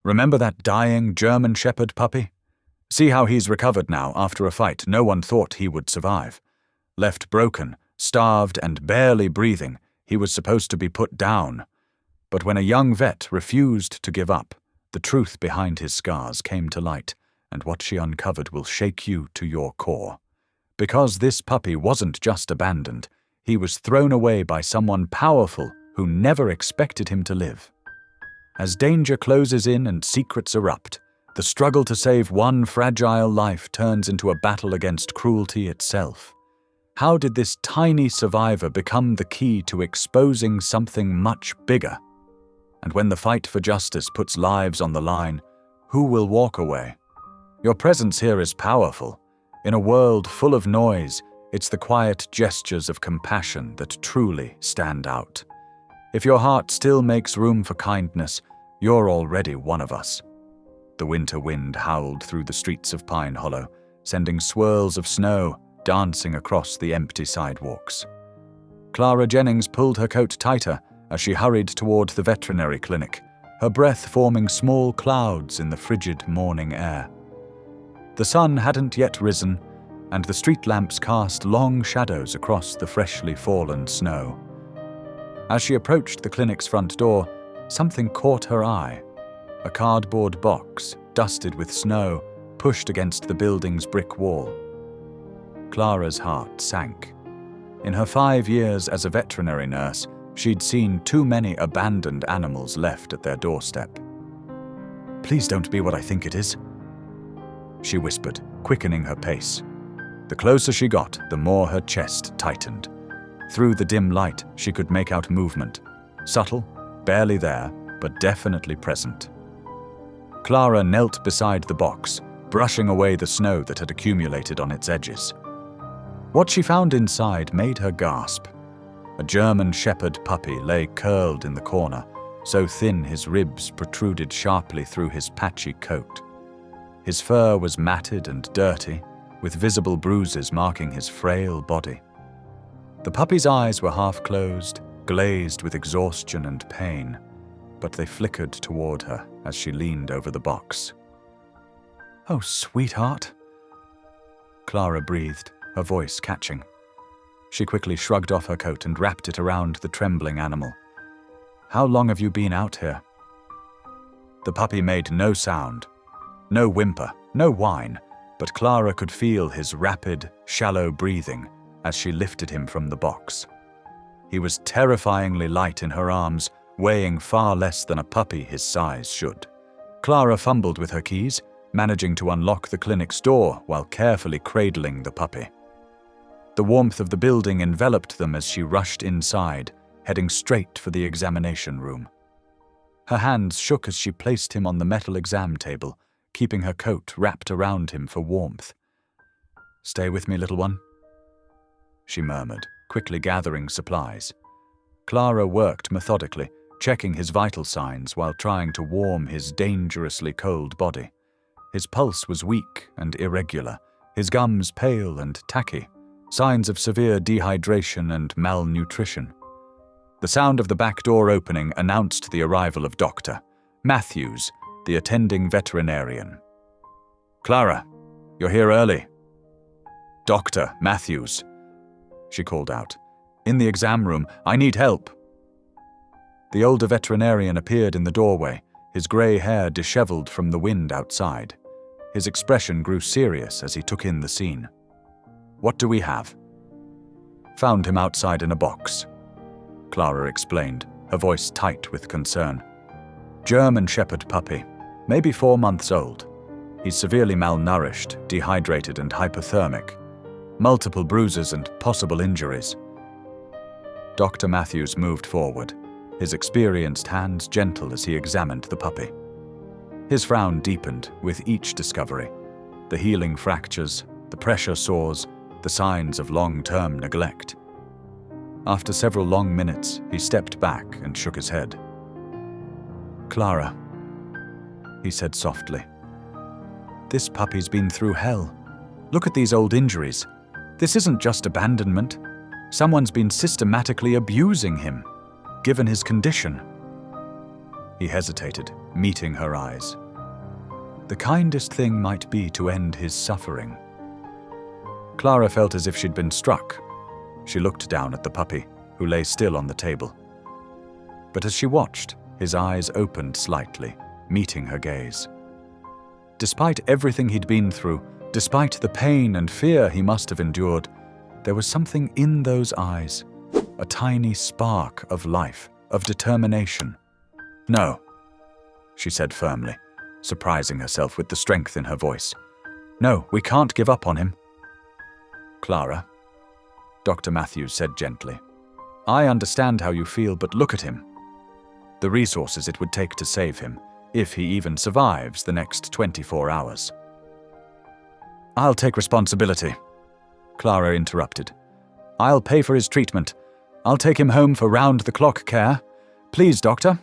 Remember that dying German Shepherd puppy? See how he's recovered now after a fight no one thought he would survive. Left broken, starved and barely breathing, he was supposed to be put down. But when a young vet refused to give up, the truth behind his scars came to light, and what she uncovered will shake you to your core. Because this puppy wasn't just abandoned, he was thrown away by someone powerful who never expected him to live. As danger closes in and secrets erupt, the struggle to save one fragile life turns into a battle against cruelty itself. How did this tiny survivor become the key to exposing something much bigger? And when the fight for justice puts lives on the line, who will walk away? Your presence here is powerful. In a world full of noise, it's the quiet gestures of compassion that truly stand out. If your heart still makes room for kindness, you're already one of us. The winter wind howled through the streets of Pine Hollow, sending swirls of snow dancing across the empty sidewalks. Clara Jennings pulled her coat tighter as she hurried toward the veterinary clinic, her breath forming small clouds in the frigid morning air. The sun hadn't yet risen, and the street lamps cast long shadows across the freshly fallen snow. As she approached the clinic's front door, something caught her eye. A cardboard box, dusted with snow, pushed against the building's brick wall. Clara's heart sank. In her 5 years as a veterinary nurse, she'd seen too many abandoned animals left at their doorstep. "Please don't be what I think it is," she whispered, quickening her pace. The closer she got, the more her chest tightened. Through the dim light, she could make out movement. Subtle, barely there, but definitely present. Clara knelt beside the box, brushing away the snow that had accumulated on its edges. What she found inside made her gasp. A German Shepherd puppy lay curled in the corner, so thin his ribs protruded sharply through his patchy coat. His fur was matted and dirty, with visible bruises marking his frail body. The puppy's eyes were half closed, glazed with exhaustion and pain, but they flickered toward her as she leaned over the box. "Oh, sweetheart," Clara breathed, her voice catching. She quickly shrugged off her coat and wrapped it around the trembling animal. "How long have you been out here?" The puppy made no sound, no whimper, no whine, but Clara could feel his rapid, shallow breathing as she lifted him from the box. He was terrifyingly light in her arms, weighing far less than a puppy his size should. Clara fumbled with her keys, managing to unlock the clinic's door while carefully cradling the puppy. The warmth of the building enveloped them as she rushed inside, heading straight for the examination room. Her hands shook as she placed him on the metal exam table, keeping her coat wrapped around him for warmth. "Stay with me, little one," she murmured, quickly gathering supplies. Clara worked methodically, checking his vital signs while trying to warm his dangerously cold body. His pulse was weak and irregular, his gums pale and tacky, signs of severe dehydration and malnutrition. The sound of the back door opening announced the arrival of Dr. Matthews, the attending veterinarian. "Clara, you're here early." "Dr. Matthews," she called out. "In the exam room, I need help." The older veterinarian appeared in the doorway, his grey hair disheveled from the wind outside. His expression grew serious as he took in the scene. "What do we have?" "Found him outside in a box," Clara explained, her voice tight with concern. "German Shepherd puppy, maybe 4 months old. He's severely malnourished, dehydrated and hypothermic. Multiple bruises and possible injuries." Dr. Matthews moved forward, his experienced hands gentle as he examined the puppy. His frown deepened with each discovery. The healing fractures, the pressure sores, the signs of long-term neglect. After several long minutes, he stepped back and shook his head. "Clara," he said softly, "this puppy's been through hell. Look at these old injuries. This isn't just abandonment. Someone's been systematically abusing him, given his condition." He hesitated, meeting her eyes. The kindest thing might be to end his suffering. Clara felt as if she'd been struck. She looked down at the puppy, who lay still on the table. But as she watched, his eyes opened slightly, meeting her gaze. Despite everything he'd been through, despite the pain and fear he must have endured, there was something in those eyes, a tiny spark of life, of determination. "No," she said firmly, surprising herself with the strength in her voice. "No, we can't give up on him." "Clara," Dr. Matthews said gently, "I understand how you feel, but look at him. The resources it would take to save him, if he even survives the next 24 hours. "I'll take responsibility," Clara interrupted. "I'll pay for his treatment. I'll take him home for round-the-clock care. Please, Dr.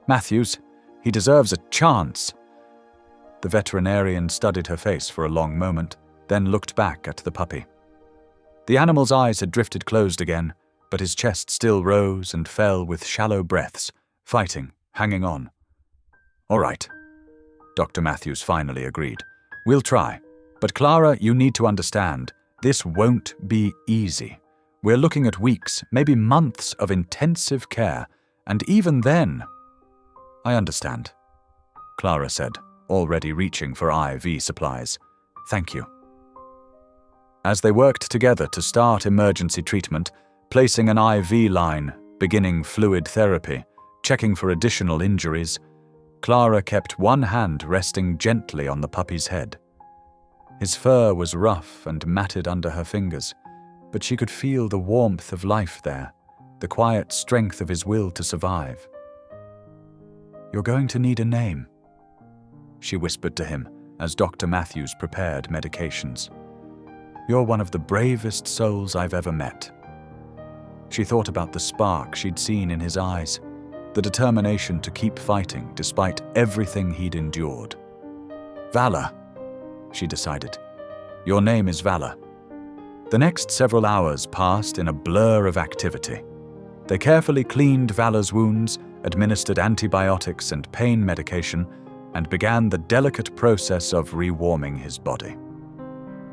Matthews, he deserves a chance." The veterinarian studied her face for a long moment, then looked back at the puppy. The animal's eyes had drifted closed again, but his chest still rose and fell with shallow breaths, fighting, hanging on. "All right," Dr. Matthews finally agreed. "We'll try. But Clara, you need to understand, this won't be easy. We're looking at weeks, maybe months of intensive care, and even then—" "I understand," Clara said, already reaching for IV supplies. "Thank you." As they worked together to start emergency treatment, placing an IV line, beginning fluid therapy, checking for additional injuries, Clara kept one hand resting gently on the puppy's head. His fur was rough and matted under her fingers, but she could feel the warmth of life there, the quiet strength of his will to survive. "You're going to need a name," she whispered to him as Dr. Matthews prepared medications. "You're one of the bravest souls I've ever met." She thought about the spark she'd seen in his eyes, the determination to keep fighting despite everything he'd endured. "Valor," she decided. "Your name is Valor." The next several hours passed in a blur of activity. They carefully cleaned Valor's wounds, administered antibiotics and pain medication, and began the delicate process of rewarming his body.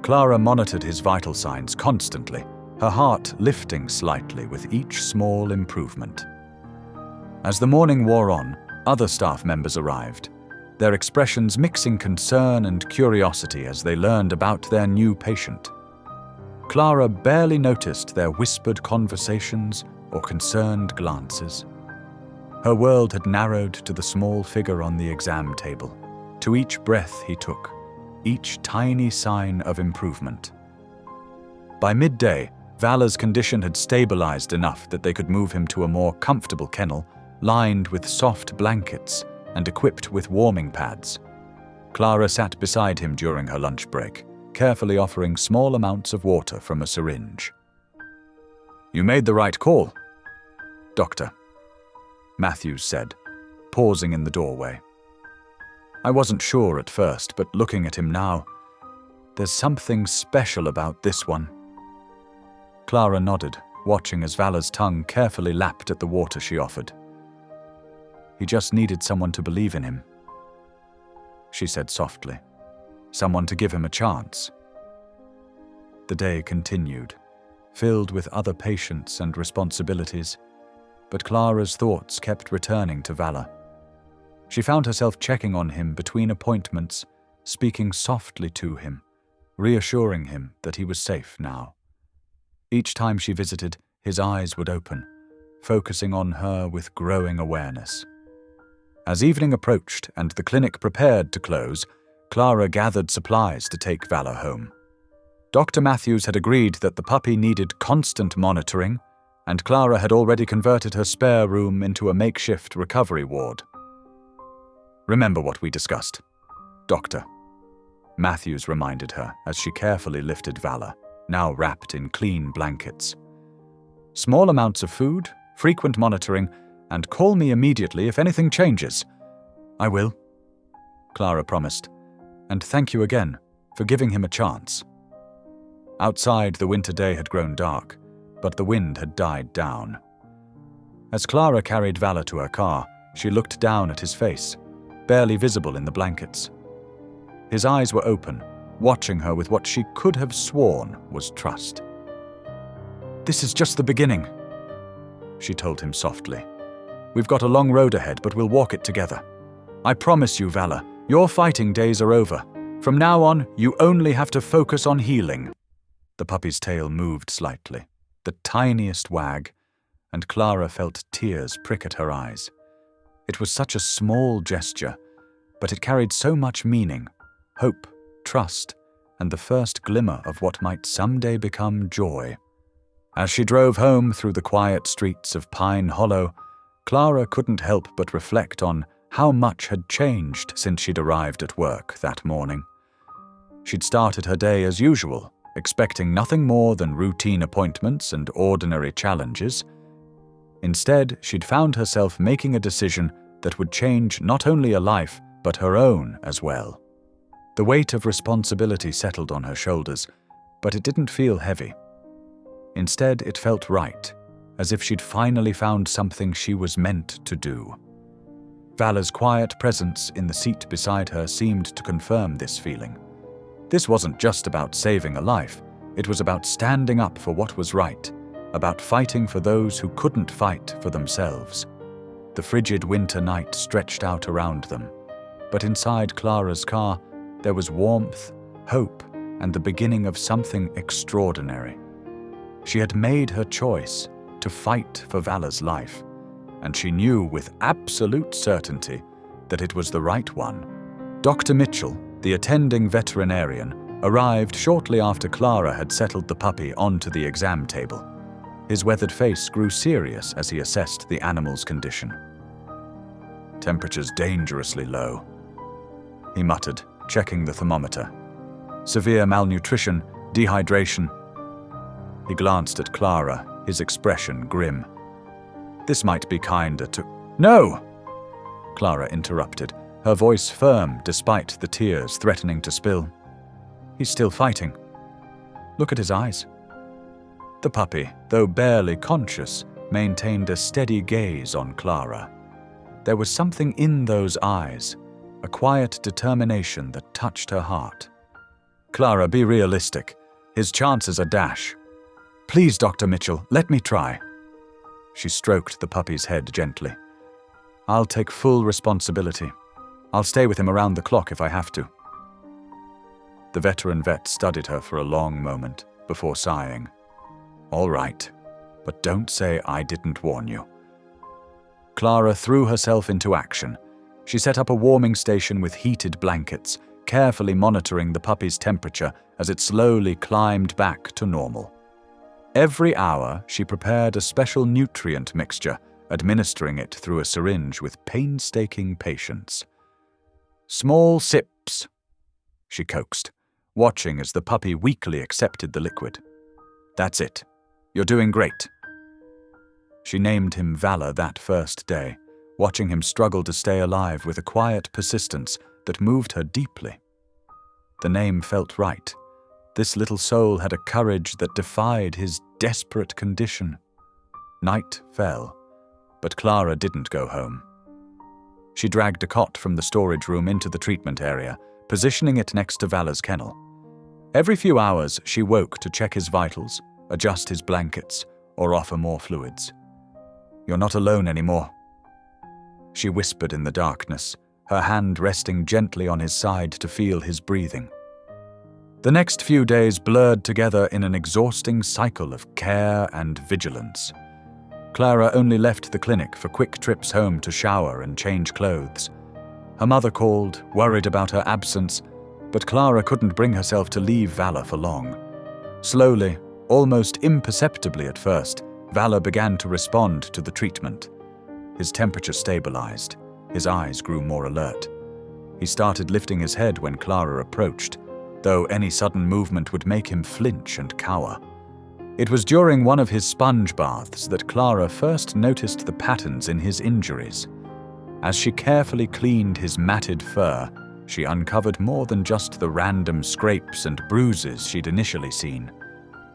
Clara monitored his vital signs constantly, her heart lifting slightly with each small improvement. As the morning wore on, other staff members arrived, their expressions mixing concern and curiosity as they learned about their new patient. Clara barely noticed their whispered conversations or concerned glances. Her world had narrowed to the small figure on the exam table, to each breath he took, each tiny sign of improvement. By midday, Valor's condition had stabilized enough that they could move him to a more comfortable kennel, lined with soft blankets and equipped with warming pads. Clara sat beside him during her lunch break, carefully offering small amounts of water from a syringe. "You made the right call, Doctor," Matthews said, pausing in the doorway. "I wasn't sure at first, but looking at him now, there's something special about this one." Clara nodded, watching as Valor's tongue carefully lapped at the water she offered. "He just needed someone to believe in him," she said softly. "Someone to give him a chance." The day continued, filled with other patients and responsibilities, but Clara's thoughts kept returning to Valor. She found herself checking on him between appointments, speaking softly to him, reassuring him that he was safe now. Each time she visited, his eyes would open, focusing on her with growing awareness. As evening approached and the clinic prepared to close, Clara gathered supplies to take Valor home. Dr. Matthews had agreed that the puppy needed constant monitoring, and Clara had already converted her spare room into a makeshift recovery ward. "Remember what we discussed, Doctor," Matthews reminded her as she carefully lifted Valor, now wrapped in clean blankets. "Small amounts of food, frequent monitoring, and call me immediately if anything changes." "I will," Clara promised, "and thank you again for giving him a chance." Outside, the winter day had grown dark, but the wind had died down. As Clara carried Valor to her car, She looked down at his face, barely visible in the blankets. His eyes were open, watching her with what she could have sworn was trust. "This is just the beginning," she told him softly. "We've got a long road ahead, but we'll walk it together. I promise you, Vala, your fighting days are over. From now on, you only have to focus on healing." The puppy's tail moved slightly, the tiniest wag, and Clara felt tears prick at her eyes. It was such a small gesture, but it carried so much meaning, hope, trust, and the first glimmer of what might someday become joy. As she drove home through the quiet streets of Pine Hollow, Clara couldn't help but reflect on how much had changed since she'd arrived at work that morning. She'd started her day as usual, expecting nothing more than routine appointments and ordinary challenges. Instead, she'd found herself making a decision that would change not only a life, but her own as well. The weight of responsibility settled on her shoulders, but it didn't feel heavy. Instead, it felt right, as if she'd finally found something she was meant to do. Vala's quiet presence in the seat beside her seemed to confirm this feeling. This wasn't just about saving a life, it was about standing up for what was right, about fighting for those who couldn't fight for themselves. The frigid winter night stretched out around them, but inside Clara's car, there was warmth, hope, and the beginning of something extraordinary. She had made her choice to fight for Vala's life, and she knew with absolute certainty that it was the right one. Dr. Mitchell, the attending veterinarian, arrived shortly after Clara had settled the puppy onto the exam table. His weathered face grew serious as he assessed the animal's condition. "Temperature's dangerously low," he muttered, checking the thermometer. "Severe malnutrition, dehydration." He glanced at Clara, his expression grim. "This might be kinder to—" "No!" Clara interrupted, her voice firm despite the tears threatening to spill. "He's still fighting. Look at his eyes." The puppy, though barely conscious, maintained a steady gaze on Clara. There was something in those eyes, a quiet determination that touched her heart. "Clara, be realistic. His chances are dash. Please, Dr. Mitchell, let me try." She stroked the puppy's head gently. "I'll take full responsibility. I'll stay with him around the clock if I have to." The veteran vet studied her for a long moment before sighing. "All right, but don't say I didn't warn you." Clara threw herself into action. She set up a warming station with heated blankets, carefully monitoring the puppy's temperature as it slowly climbed back to normal. Every hour, she prepared a special nutrient mixture, administering it through a syringe with painstaking patience. "Small sips," she coaxed, watching as the puppy weakly accepted the liquid. "That's it. You're doing great." She named him Vala that first day, watching him struggle to stay alive with a quiet persistence that moved her deeply. The name felt right. This little soul had a courage that defied his desperate condition. Night fell, but Clara didn't go home. She dragged a cot from the storage room into the treatment area, positioning it next to Vala's kennel. Every few hours, she woke to check his vitals, adjust his blankets, or offer more fluids. "You're not alone anymore," she whispered in the darkness, her hand resting gently on his side to feel his breathing. The next few days blurred together in an exhausting cycle of care and vigilance. Clara only left the clinic for quick trips home to shower and change clothes. Her mother called, worried about her absence, but Clara couldn't bring herself to leave Vala for long. Slowly, almost imperceptibly at first, Vala began to respond to the treatment. His temperature stabilized. His eyes grew more alert. He started lifting his head when Clara approached, though any sudden movement would make him flinch and cower. It was during one of his sponge baths that Clara first noticed the patterns in his injuries. As she carefully cleaned his matted fur, she uncovered more than just the random scrapes and bruises she'd initially seen.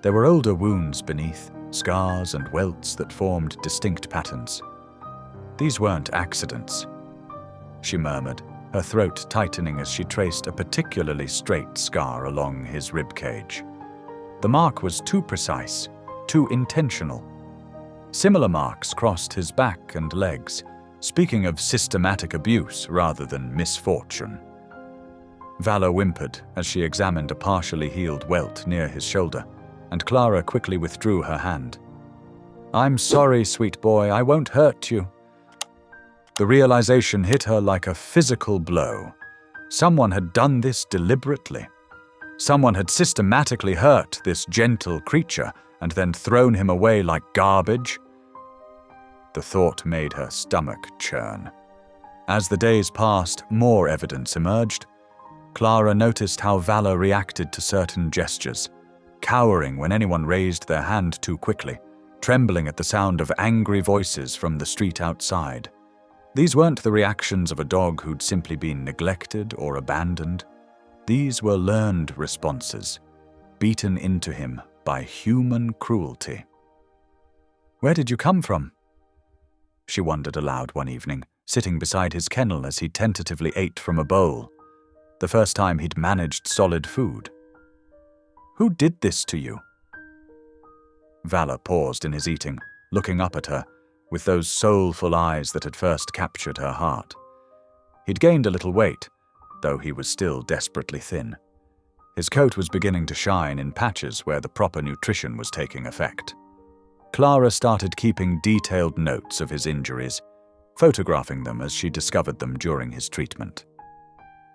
There were older wounds beneath, scars and welts that formed distinct patterns. These weren't accidents, she murmured, her throat tightening as she traced a particularly straight scar along his ribcage. The mark was too precise, too intentional. Similar marks crossed his back and legs, speaking of systematic abuse rather than misfortune. Vala whimpered as she examined a partially healed welt near his shoulder, and Clara quickly withdrew her hand. "I'm sorry, sweet boy, I won't hurt you." The realization hit her like a physical blow. Someone had done this deliberately. Someone had systematically hurt this gentle creature and then thrown him away like garbage. The thought made her stomach churn. As the days passed, more evidence emerged. Clara noticed how Vala reacted to certain gestures, cowering when anyone raised their hand too quickly, trembling at the sound of angry voices from the street outside. These weren't the reactions of a dog who'd simply been neglected or abandoned. These were learned responses, beaten into him by human cruelty. "Where did you come from?" she wondered aloud one evening, sitting beside his kennel as he tentatively ate from a bowl, the first time he'd managed solid food. "Who did this to you?" Vala paused in his eating, looking up at her, with those soulful eyes that had first captured her heart. He'd gained a little weight, though he was still desperately thin. His coat was beginning to shine in patches where the proper nutrition was taking effect. Clara started keeping detailed notes of his injuries, photographing them as she discovered them during his treatment.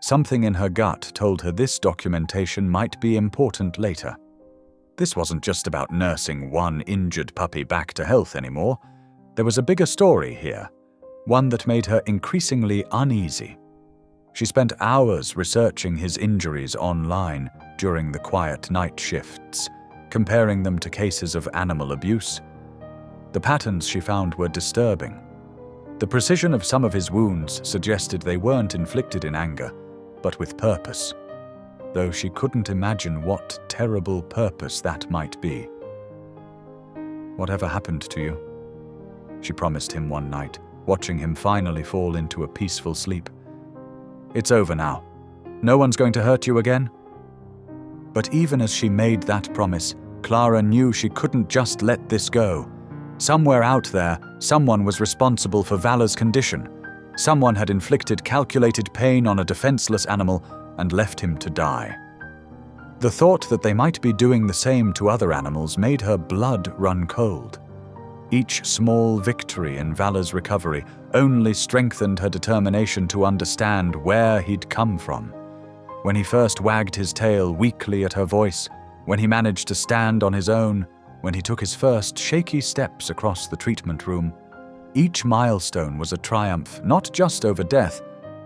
Something in her gut told her this documentation might be important later. This wasn't just about nursing one injured puppy back to health anymore. There was a bigger story here, one that made her increasingly uneasy. She spent hours researching his injuries online during the quiet night shifts, comparing them to cases of animal abuse. The patterns she found were disturbing. The precision of some of his wounds suggested they weren't inflicted in anger, but with purpose, though she couldn't imagine what terrible purpose that might be. "Whatever happened to you?" she promised him one night, watching him finally fall into a peaceful sleep. "It's over now. No one's going to hurt you again?" But even as she made that promise, Clara knew she couldn't just let this go. Somewhere out there, someone was responsible for Vala's condition. Someone had inflicted calculated pain on a defenseless animal and left him to die. The thought that they might be doing the same to other animals made her blood run cold. Each small victory in Vala's recovery only strengthened her determination to understand where he'd come from. When he first wagged his tail weakly at her voice, when he managed to stand on his own, when he took his first shaky steps across the treatment room, each milestone was a triumph not just over death,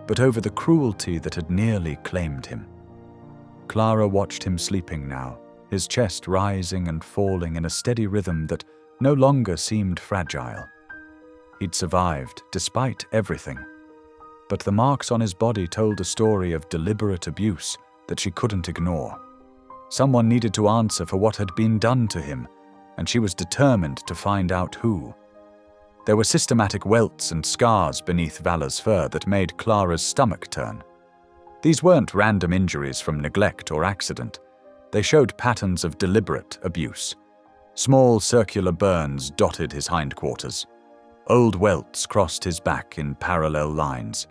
but over the cruelty that had nearly claimed him. Clara watched him sleeping now, his chest rising and falling in a steady rhythm that no longer seemed fragile. He'd survived, despite everything. But the marks on his body told a story of deliberate abuse that she couldn't ignore. Someone needed to answer for what had been done to him, and she was determined to find out who. There were systematic welts and scars beneath Vala's fur that made Clara's stomach turn. These weren't random injuries from neglect or accident. They showed patterns of deliberate abuse. Small circular burns dotted his hindquarters. Old welts crossed his back in parallel lines.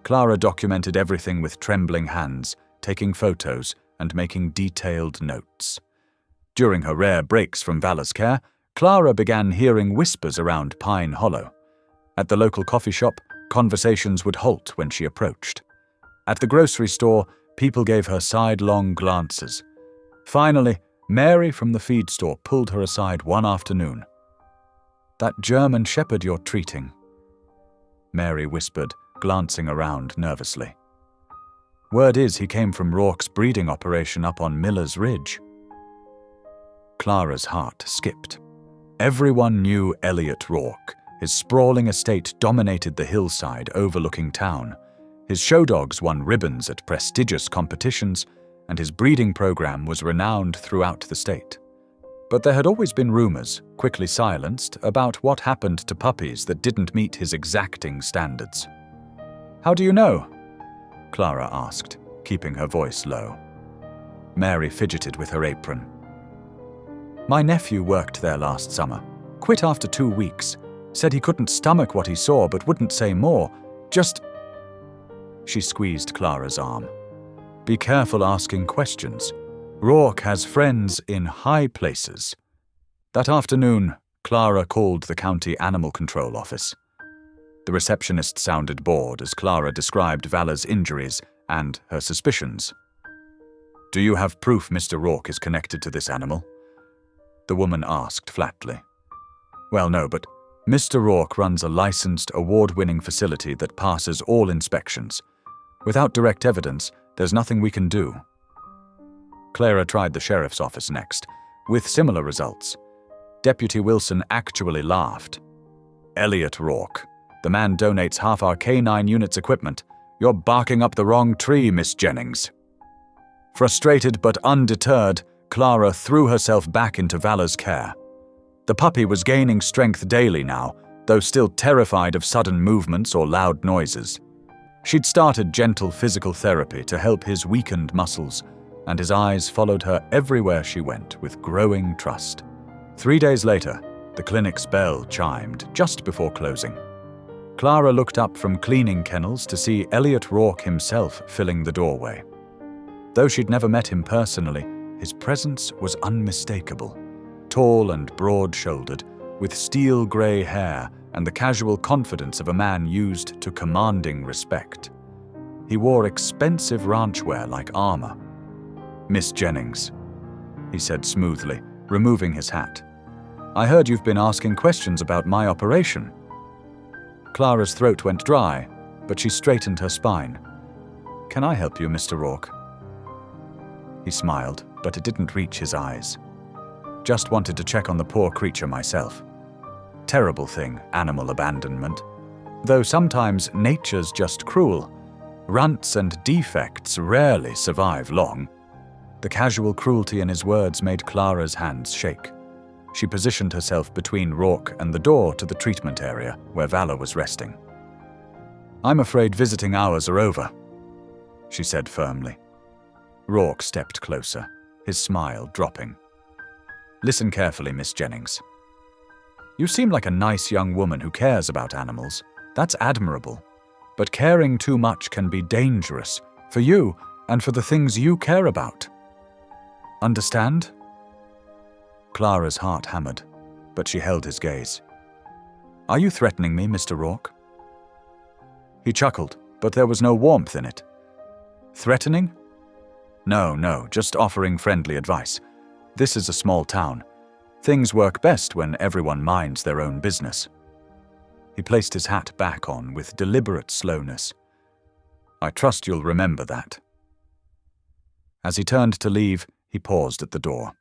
Clara documented everything with trembling hands, taking photos and making detailed notes. During her rare breaks from Vala's care, Clara began hearing whispers around Pine Hollow. At the local coffee shop, conversations would halt when she approached. At the grocery store, people gave her sidelong glances. Finally, Mary from the feed store pulled her aside one afternoon. "That German shepherd you're treating," Mary whispered, glancing around nervously. "Word is he came from Rourke's breeding operation up on Miller's Ridge." Clara's heart skipped. Everyone knew Elliot Rourke. His sprawling estate dominated the hillside overlooking town. His show dogs won ribbons at prestigious competitions, and his breeding program was renowned throughout the state. But there had always been rumors, quickly silenced, about what happened to puppies that didn't meet his exacting standards. "How do you know?" Clara asked, keeping her voice low. Mary fidgeted with her apron. "My nephew worked there last summer. Quit after 2 weeks. Said he couldn't stomach what he saw but wouldn't say more. Just—" She squeezed Clara's arm. "Be careful asking questions. Rourke has friends in high places." That afternoon, Clara called the county animal control office. The receptionist sounded bored as Clara described Vala's injuries and her suspicions. "Do you have proof Mr. Rourke is connected to this animal?" The woman asked flatly. "Well, no, but Mr. Rourke runs a licensed, award-winning facility that passes all inspections. Without direct evidence, there's nothing we can do." Clara tried the sheriff's office next, with similar results. Deputy Wilson actually laughed. "Elliot Rourke. The man donates half our K9 unit's equipment. You're barking up the wrong tree, Miss Jennings." Frustrated but undeterred, Clara threw herself back into Vala's care. The puppy was gaining strength daily now, though still terrified of sudden movements or loud noises. She'd started gentle physical therapy to help his weakened muscles, and his eyes followed her everywhere she went with growing trust. 3 days later, the clinic's bell chimed just before closing. Clara looked up from cleaning kennels to see Elliot Rourke himself filling the doorway. Though she'd never met him personally, his presence was unmistakable. Tall and broad-shouldered, with steel-grey hair and the casual confidence of a man used to commanding respect. He wore expensive ranchwear like armor. "Miss Jennings," he said smoothly, removing his hat. "I heard you've been asking questions about my operation." Clara's throat went dry, but she straightened her spine. "Can I help you, Mr. Rourke?" He smiled, but it didn't reach his eyes. "Just wanted to check on the poor creature myself. Terrible thing, animal abandonment. Though sometimes nature's just cruel. Runts and defects rarely survive long." The casual cruelty in his words made Clara's hands shake. She positioned herself between Rourke and the door to the treatment area where Vala was resting. "I'm afraid visiting hours are over," she said firmly. Rourke stepped closer, his smile dropping. "Listen carefully, Miss Jennings. You seem like a nice young woman who cares about animals. That's admirable. But caring too much can be dangerous for you and for the things you care about. Understand?" Clara's heart hammered, but she held his gaze. "Are you threatening me, Mr. Rourke?" He chuckled, but there was no warmth in it. "Threatening? No, just offering friendly advice. This is a small town. Things work best when everyone minds their own business." He placed his hat back on with deliberate slowness. "I trust you'll remember that." As he turned to leave, he paused at the door.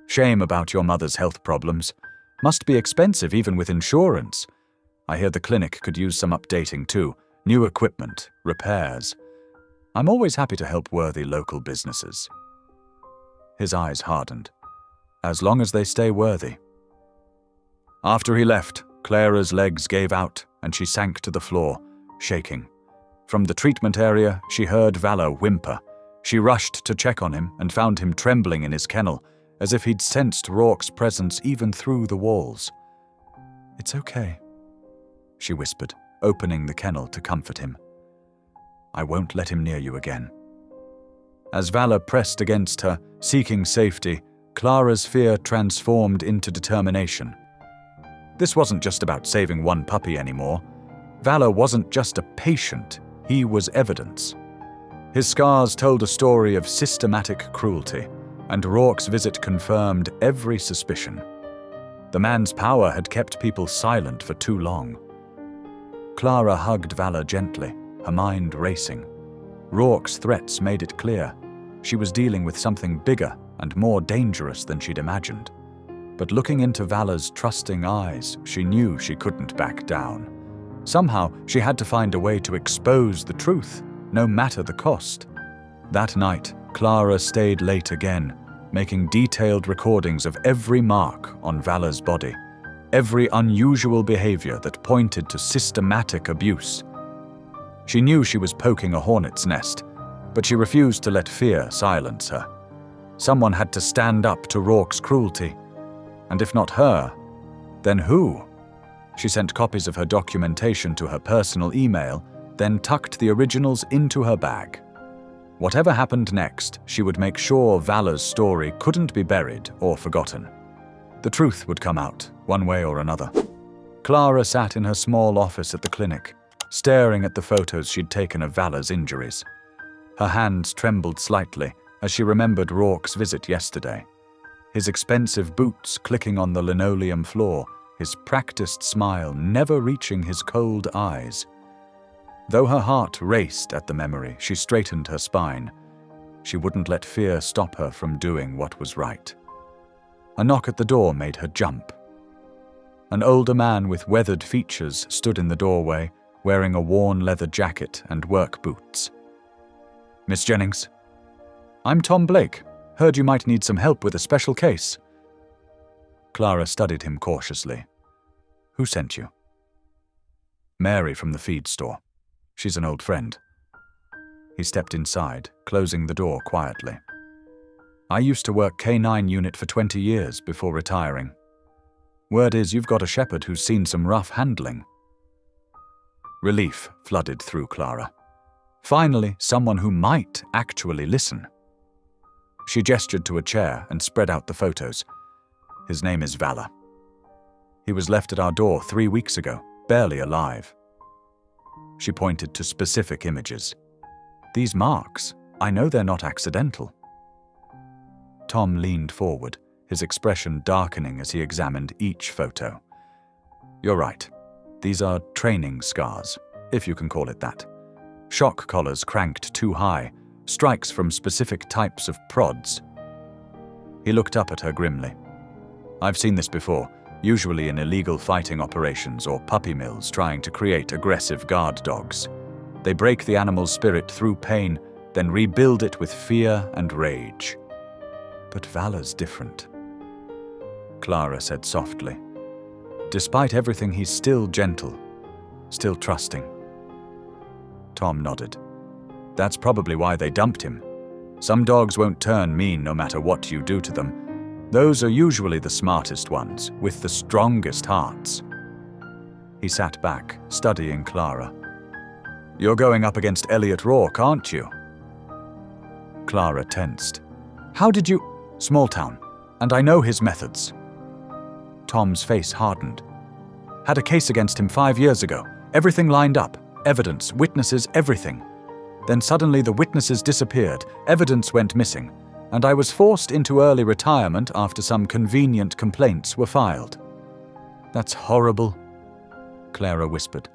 "Shame about your mother's health problems. Must be expensive even with insurance. I hear the clinic could use some updating too. New equipment, repairs. I'm always happy to help worthy local businesses." His eyes hardened. As long as they stay worthy. After he left, Clara's legs gave out and she sank to the floor, shaking. From the treatment area, she heard Vala whimper. She rushed to check on him and found him trembling in his kennel, as if he'd sensed Rourke's presence even through the walls. "It's okay," she whispered, opening the kennel to comfort him. "I won't let him near you again." As Vala pressed against her, seeking safety, Clara's fear transformed into determination. This wasn't just about saving one puppy anymore. Vala wasn't just a patient, he was evidence. His scars told a story of systematic cruelty, and Rourke's visit confirmed every suspicion. The man's power had kept people silent for too long. Clara hugged Vala gently, her mind racing. Rourke's threats made it clear. She was dealing with something bigger and more dangerous than she'd imagined. But looking into Vala's trusting eyes, she knew she couldn't back down. Somehow, she had to find a way to expose the truth, no matter the cost. That night, Clara stayed late again, making detailed recordings of every mark on Vala's body, every unusual behavior that pointed to systematic abuse. She knew she was poking a hornet's nest, but she refused to let fear silence her. Someone had to stand up to Rourke's cruelty, and if not her, then who? She sent copies of her documentation to her personal email, then tucked the originals into her bag. Whatever happened next, she would make sure Vala's story couldn't be buried or forgotten. The truth would come out, one way or another. Clara sat in her small office at the clinic, staring at the photos she'd taken of Vala's injuries. Her hands trembled slightly as she remembered Rourke's visit yesterday. His expensive boots clicking on the linoleum floor, his practiced smile never reaching his cold eyes. Though her heart raced at the memory, she straightened her spine. She wouldn't let fear stop her from doing what was right. A knock at the door made her jump. An older man with weathered features stood in the doorway, wearing a worn leather jacket and work boots. "Miss Jennings?" "I'm Tom Blake. Heard you might need some help with a special case." Clara studied him cautiously. "Who sent you?" "Mary from the feed store. She's an old friend." He stepped inside, closing the door quietly. "I used to work K9 unit for 20 years before retiring. Word is you've got a shepherd who's seen some rough handling." Relief flooded through Clara. Finally, someone who might actually listen. She gestured to a chair and spread out the photos. "His name is Vala. He was left at our door 3 weeks ago, barely alive." She pointed to specific images. "These marks, I know they're not accidental." Tom leaned forward, his expression darkening as he examined each photo. "You're right. These are training scars, if you can call it that. Shock collars cranked too high, strikes from specific types of prods." He looked up at her grimly. "I've seen this before, usually in illegal fighting operations or puppy mills trying to create aggressive guard dogs. They break the animal's spirit through pain, then rebuild it with fear and rage. But Vala's different." Clara said softly. "Despite everything, he's still gentle, still trusting." Tom nodded. "That's probably why they dumped him. Some dogs won't turn mean no matter what you do to them. Those are usually the smartest ones, with the strongest hearts." He sat back, studying Clara. "You're going up against Elliot Rourke, aren't you?" Clara tensed. "How did you—" "Small town, and I know his methods." Tom's face hardened. "Had a case against him 5 years ago. Everything lined up. Evidence, witnesses, everything. Then suddenly the witnesses disappeared, evidence went missing, and I was forced into early retirement after some convenient complaints were filed." "That's horrible," Clara whispered.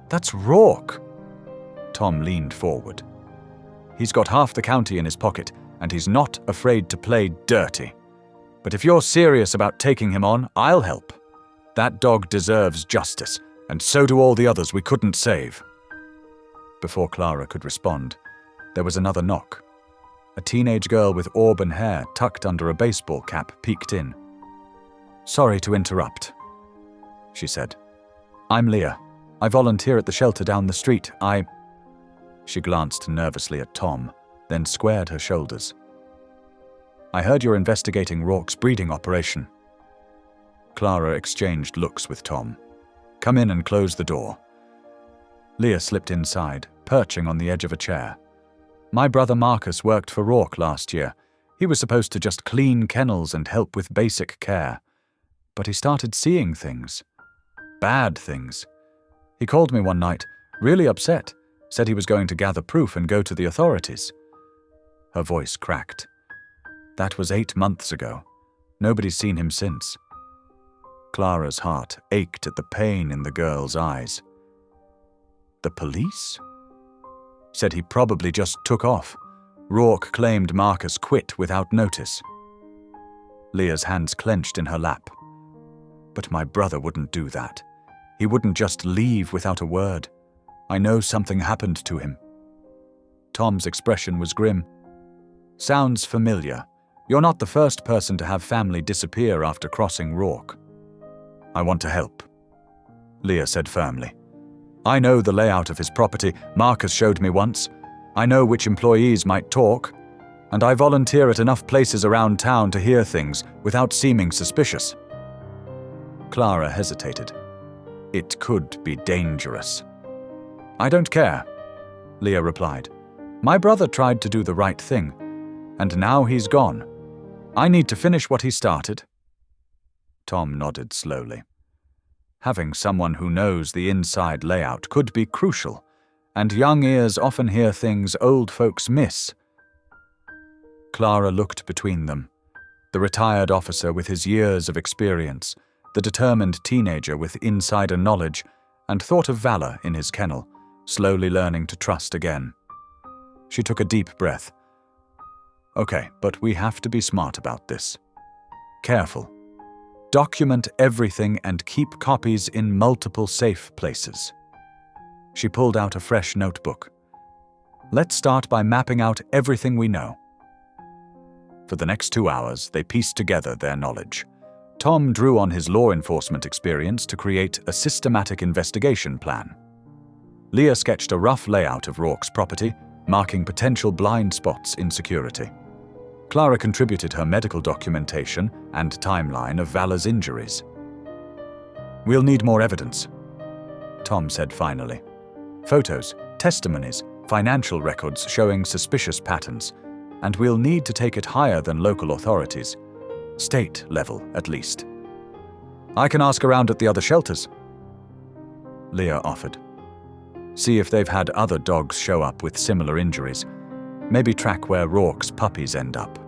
"That's Rourke." Tom leaned forward. "He's got half the county in his pocket, and he's not afraid to play dirty. But if you're serious about taking him on, I'll help. That dog deserves justice, and so do all the others we couldn't save." Before Clara could respond, there was another knock. A teenage girl with auburn hair tucked under a baseball cap peeked in. "Sorry to interrupt," she said. "I'm Leah. I volunteer at the shelter down the street. She glanced nervously at Tom, then squared her shoulders. "I heard you're investigating Rourke's breeding operation." Clara exchanged looks with Tom. "Come in and close the door." Leah slipped inside, perching on the edge of a chair. "My brother Marcus worked for Rourke last year. He was supposed to just clean kennels and help with basic care. But he started seeing things. Bad things. He called me one night, really upset, said he was going to gather proof and go to the authorities." Her voice cracked. "That was 8 months ago. Nobody's seen him since." Clara's heart ached at the pain in the girl's eyes. "The police?" "Said he probably just took off. Rourke claimed Marcus quit without notice." Leah's hands clenched in her lap. "But my brother wouldn't do that. He wouldn't just leave without a word. I know something happened to him." Tom's expression was grim. "Sounds familiar. You're not the first person to have family disappear after crossing Rourke. I want to help, Leah said firmly. I know the layout of his property. Marcus showed me once. I know which employees might talk, and I volunteer at enough places around town to hear things without seeming suspicious. Clara hesitated. It could be dangerous. I don't care, Leah replied. My brother tried to do the right thing, and now he's gone. I need to finish what he started. Tom nodded slowly. Having someone who knows the inside layout could be crucial, and young ears often hear things old folks miss. Clara looked between them, the retired officer with his years of experience, the determined teenager with insider knowledge, and thought of Valor in his kennel, slowly learning to trust again. She took a deep breath. Okay, but we have to be smart about this. Careful. Document everything and keep copies in multiple safe places. She pulled out a fresh notebook. Let's start by mapping out everything we know. For the next 2 hours, they pieced together their knowledge. Tom drew on his law enforcement experience to create a systematic investigation plan. Leah sketched a rough layout of Rourke's property, marking potential blind spots in security. Clara contributed her medical documentation and timeline of Valor's injuries. We'll need more evidence, Tom said finally. Photos, testimonies, financial records showing suspicious patterns, and we'll need to take it higher than local authorities. State level, at least. I can ask around at the other shelters, Leah offered. See if they've had other dogs show up with similar injuries. Maybe track where Rourke's puppies end up.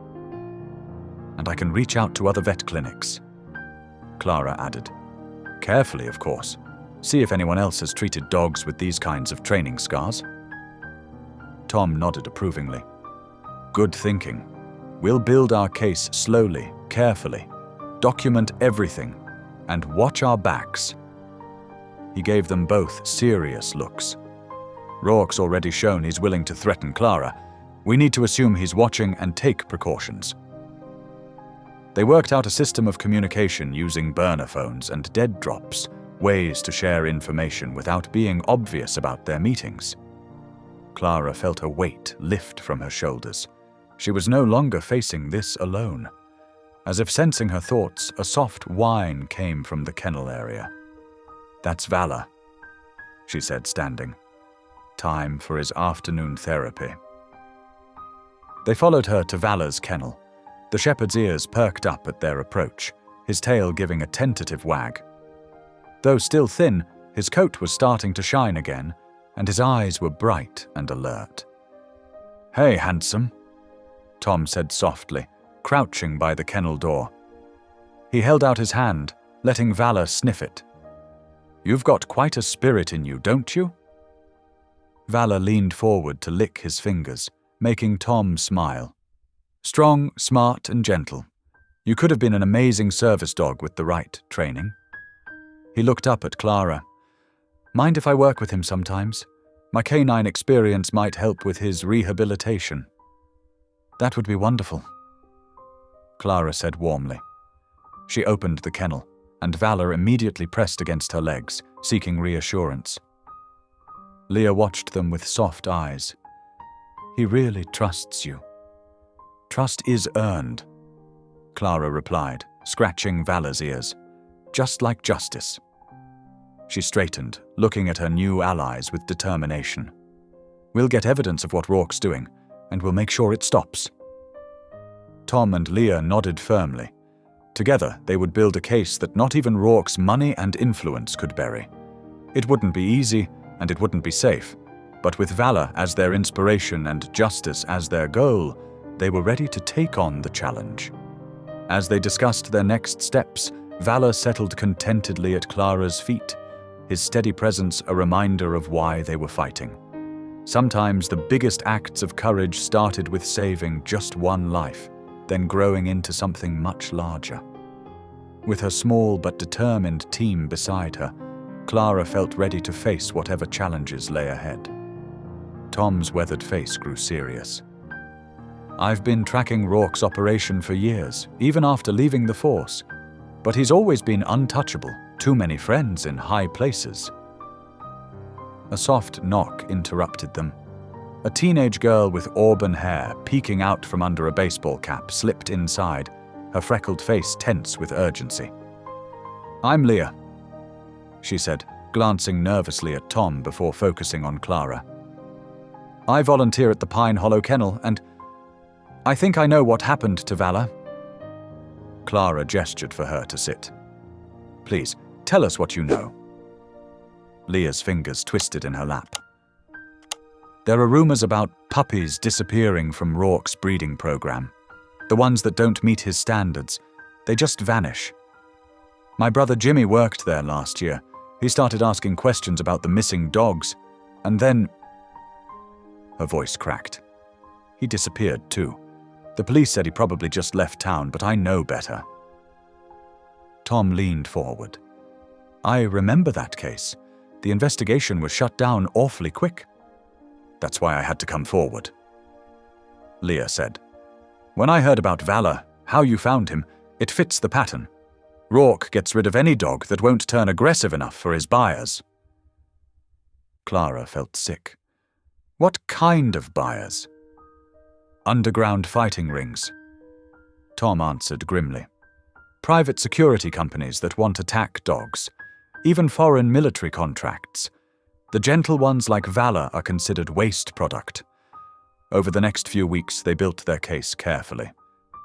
And I can reach out to other vet clinics, Clara added. Carefully, of course. See if anyone else has treated dogs with these kinds of training scars. Tom nodded approvingly. Good thinking. We'll build our case slowly, carefully, document everything, and watch our backs. He gave them both serious looks. Rourke's already shown he's willing to threaten Clara. We need to assume he's watching and take precautions. They worked out a system of communication using burner phones and dead drops, ways to share information without being obvious about their meetings. Clara felt a weight lift from her shoulders. She was no longer facing this alone. As if sensing her thoughts, a soft whine came from the kennel area. That's Valor, she said, standing. Time for his afternoon therapy. They followed her to Valor's kennel. The shepherd's ears perked up at their approach, his tail giving a tentative wag. Though still thin, his coat was starting to shine again, and his eyes were bright and alert. Hey, handsome, Tom said softly, crouching by the kennel door. He held out his hand, letting Valor sniff it. You've got quite a spirit in you, don't you? Valor leaned forward to lick his fingers, making Tom smile. Strong, smart, and gentle. You could have been an amazing service dog with the right training. He looked up at Clara. Mind if I work with him sometimes? My canine experience might help with his rehabilitation. That would be wonderful, Clara said warmly. She opened the kennel, and Valor immediately pressed against her legs, seeking reassurance. Leah watched them with soft eyes. He really trusts you. Trust is earned, Clara replied, scratching Valor's ears. Just like justice. She straightened, looking at her new allies with determination. We'll get evidence of what Rourke's doing, and we'll make sure it stops. Tom and Leah nodded firmly. Together, they would build a case that not even Rourke's money and influence could bury. It wouldn't be easy, and it wouldn't be safe, but with Valor as their inspiration and justice as their goal, they were ready to take on the challenge. As they discussed their next steps, Valor settled contentedly at Clara's feet, his steady presence a reminder of why they were fighting. Sometimes the biggest acts of courage started with saving just one life, then growing into something much larger. With her small but determined team beside her, Clara felt ready to face whatever challenges lay ahead. Tom's weathered face grew serious. I've been tracking Rourke's operation for years, even after leaving the force. But he's always been untouchable, too many friends in high places." A soft knock interrupted them. A teenage girl with auburn hair peeking out from under a baseball cap slipped inside, her freckled face tense with urgency. "I'm Leah," she said, glancing nervously at Tom before focusing on Clara. "I volunteer at the Pine Hollow Kennel, and I think I know what happened to Vala." Clara gestured for her to sit. "Please, tell us what you know." Leah's fingers twisted in her lap. "There are rumors about puppies disappearing from Rourke's breeding program. The ones that don't meet his standards. They just vanish. My brother Jimmy worked there last year. He started asking questions about the missing dogs, and then..." Her voice cracked. "He disappeared too. The police said he probably just left town, but I know better." Tom leaned forward. "I remember that case. The investigation was shut down awfully quick. That's why I had to come forward." Leah said, "When I heard about Vala, how you found him, it fits the pattern. Rourke gets rid of any dog that won't turn aggressive enough for his buyers." Clara felt sick. What kind of buyers? "Underground fighting rings," Tom answered grimly. "Private security companies that want attack dogs. Even foreign military contracts. The gentle ones like Vala are considered waste product." Over the next few weeks, they built their case carefully.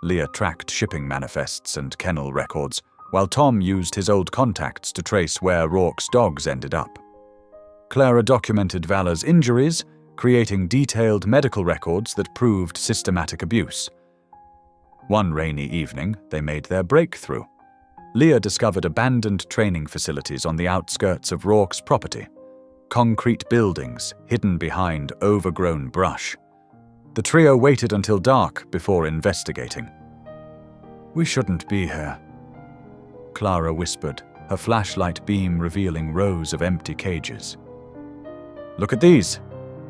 Leah tracked shipping manifests and kennel records, while Tom used his old contacts to trace where Rourke's dogs ended up. Clara documented Vala's injuries, creating detailed medical records that proved systematic abuse. One rainy evening, they made their breakthrough. Leah discovered abandoned training facilities on the outskirts of Rourke's property. Concrete buildings hidden behind overgrown brush. The trio waited until dark before investigating. "We shouldn't be here," Clara whispered, her flashlight beam revealing rows of empty cages. "Look at these,"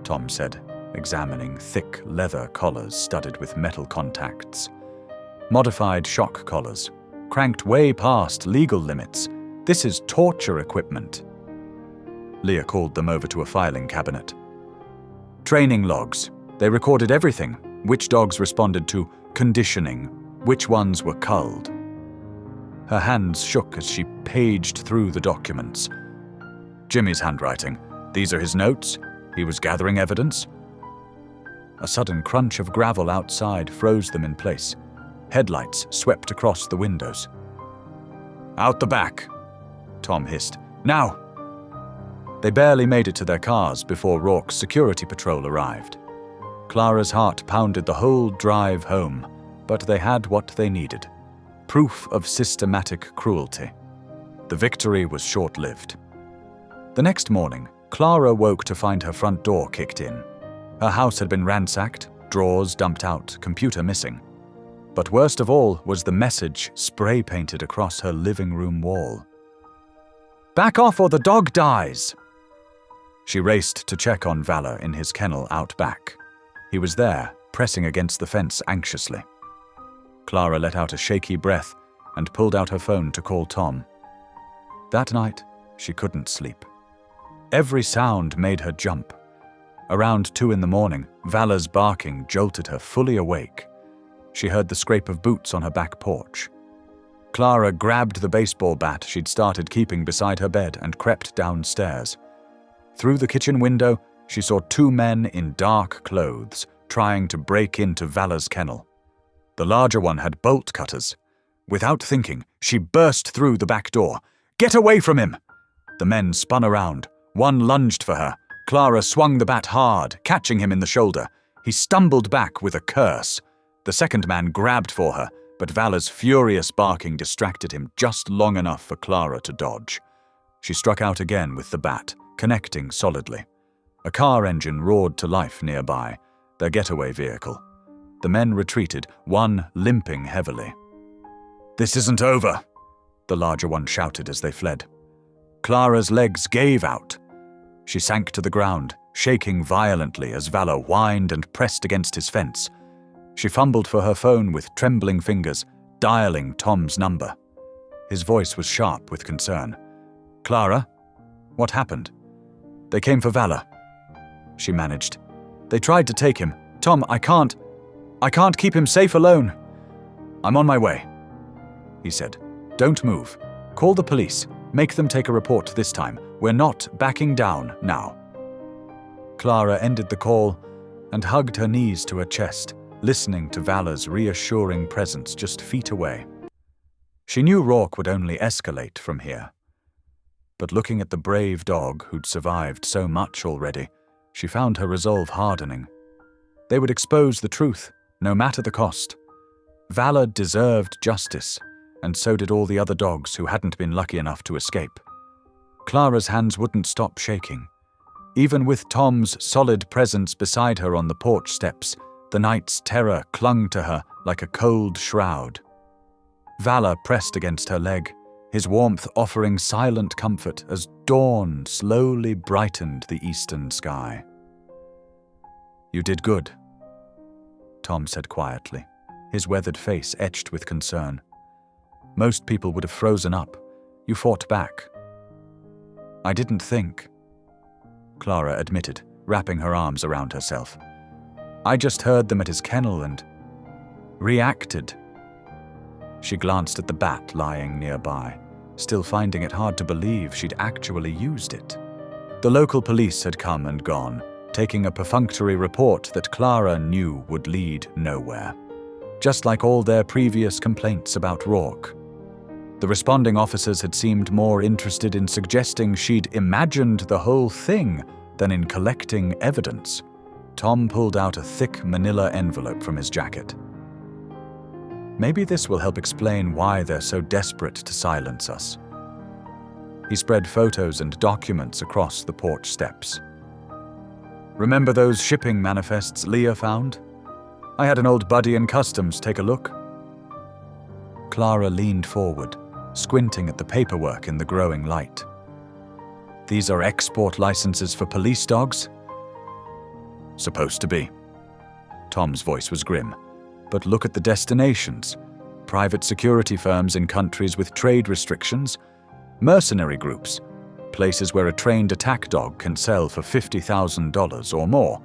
Tom said, examining thick leather collars studded with metal contacts. "Modified shock collars, cranked way past legal limits. This is torture equipment." Leah called them over to a filing cabinet. "Training logs. They recorded everything. Which dogs responded to conditioning, which ones were culled." Her hands shook as she paged through the documents. "Jimmy's handwriting. These are his notes. He was gathering evidence." A sudden crunch of gravel outside froze them in place. Headlights swept across the windows. "Out the back," Tom hissed. "Now!" They barely made it to their cars before Rourke's security patrol arrived. Clara's heart pounded the whole drive home, but they had what they needed. Proof of systematic cruelty. The victory was short-lived. The next morning, Clara woke to find her front door kicked in. Her house had been ransacked, drawers dumped out, computer missing. But worst of all was the message spray-painted across her living room wall. "Back off or the dog dies!" She raced to check on Vala in his kennel out back. He was there, pressing against the fence anxiously. Clara let out a shaky breath and pulled out her phone to call Tom. That night, she couldn't sleep. Every sound made her jump. Around 2 a.m, Vala's barking jolted her fully awake. She heard the scrape of boots on her back porch. Clara grabbed the baseball bat she'd started keeping beside her bed and crept downstairs. Through the kitchen window, she saw 2 men in dark clothes trying to break into Vala's kennel. The larger one had bolt cutters. Without thinking, she burst through the back door. "Get away from him!" The men spun around. One lunged for her. Clara swung the bat hard, catching him in the shoulder. He stumbled back with a curse. The second man grabbed for her, but Vala's furious barking distracted him just long enough for Clara to dodge. She struck out again with the bat, connecting solidly. A car engine roared to life nearby, their getaway vehicle. The men retreated, one limping heavily. "This isn't over," the larger one shouted as they fled. Clara's legs gave out. She sank to the ground, shaking violently as Vala whined and pressed against his fence. She fumbled for her phone with trembling fingers, dialing Tom's number. His voice was sharp with concern. "Clara? What happened?" "They came for Valor," she managed. "They tried to take him. Tom, I can't keep him safe alone." "I'm on my way," he said. "Don't move. Call the police. Make them take a report this time. We're not backing down now." Clara ended the call and hugged her knees to her chest, listening to Valor's reassuring presence just feet away. She knew Rourke would only escalate from here. But looking at the brave dog who'd survived so much already, she found her resolve hardening. They would expose the truth, no matter the cost. Valor deserved justice, and so did all the other dogs who hadn't been lucky enough to escape. Clara's hands wouldn't stop shaking. Even with Tom's solid presence beside her on the porch steps, the night's terror clung to her like a cold shroud. Valor pressed against her leg, his warmth offering silent comfort as dawn slowly brightened the eastern sky. "You did good," Tom said quietly, his weathered face etched with concern. "Most people would have frozen up. You fought back." "I didn't think," Clara admitted, wrapping her arms around herself. "I just heard them at his kennel and reacted." She glanced at the bat lying nearby, still finding it hard to believe she'd actually used it. The local police had come and gone, taking a perfunctory report that Clara knew would lead nowhere, just like all their previous complaints about Rourke. The responding officers had seemed more interested in suggesting she'd imagined the whole thing than in collecting evidence. Tom pulled out a thick manila envelope from his jacket. "Maybe this will help explain why they're so desperate to silence us." He spread photos and documents across the porch steps. "Remember those shipping manifests Leah found? I had an old buddy in customs take a look." Clara leaned forward, squinting at the paperwork in the growing light. "These are export licenses for police dogs?" "Supposed to be." Tom's voice was grim. "But look at the destinations. Private security firms in countries with trade restrictions, mercenary groups, places where a trained attack dog can sell for $50,000 or more.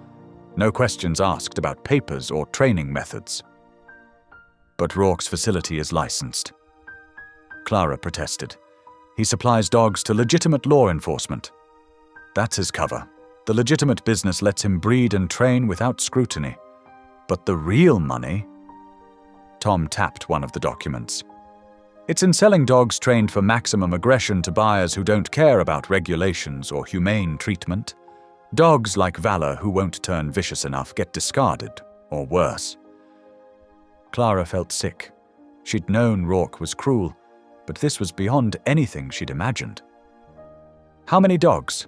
No questions asked about papers or training methods." "But Rourke's facility is licensed," Clara protested. "He supplies dogs to legitimate law enforcement." "That's his cover. The legitimate business lets him breed and train without scrutiny. But the real money..." Tom tapped one of the documents. "It's in selling dogs trained for maximum aggression to buyers who don't care about regulations or humane treatment. Dogs like Valor who won't turn vicious enough get discarded, or worse." Clara felt sick. She'd known Rourke was cruel, but this was beyond anything she'd imagined. "How many dogs?"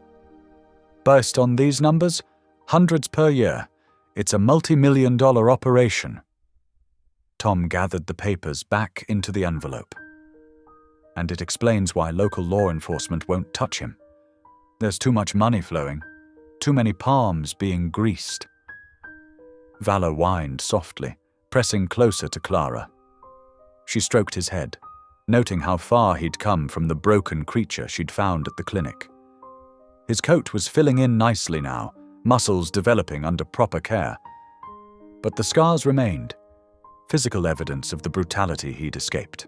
"Based on these numbers, hundreds per year. It's a multi-million-dollar operation." Tom gathered the papers back into the envelope. "And it explains why local law enforcement won't touch him. There's too much money flowing, too many palms being greased." Valor whined softly, pressing closer to Clara. She stroked his head, noting how far he'd come from the broken creature she'd found at the clinic. His coat was filling in nicely now, muscles developing under proper care. But the scars remained, physical evidence of the brutality he'd escaped.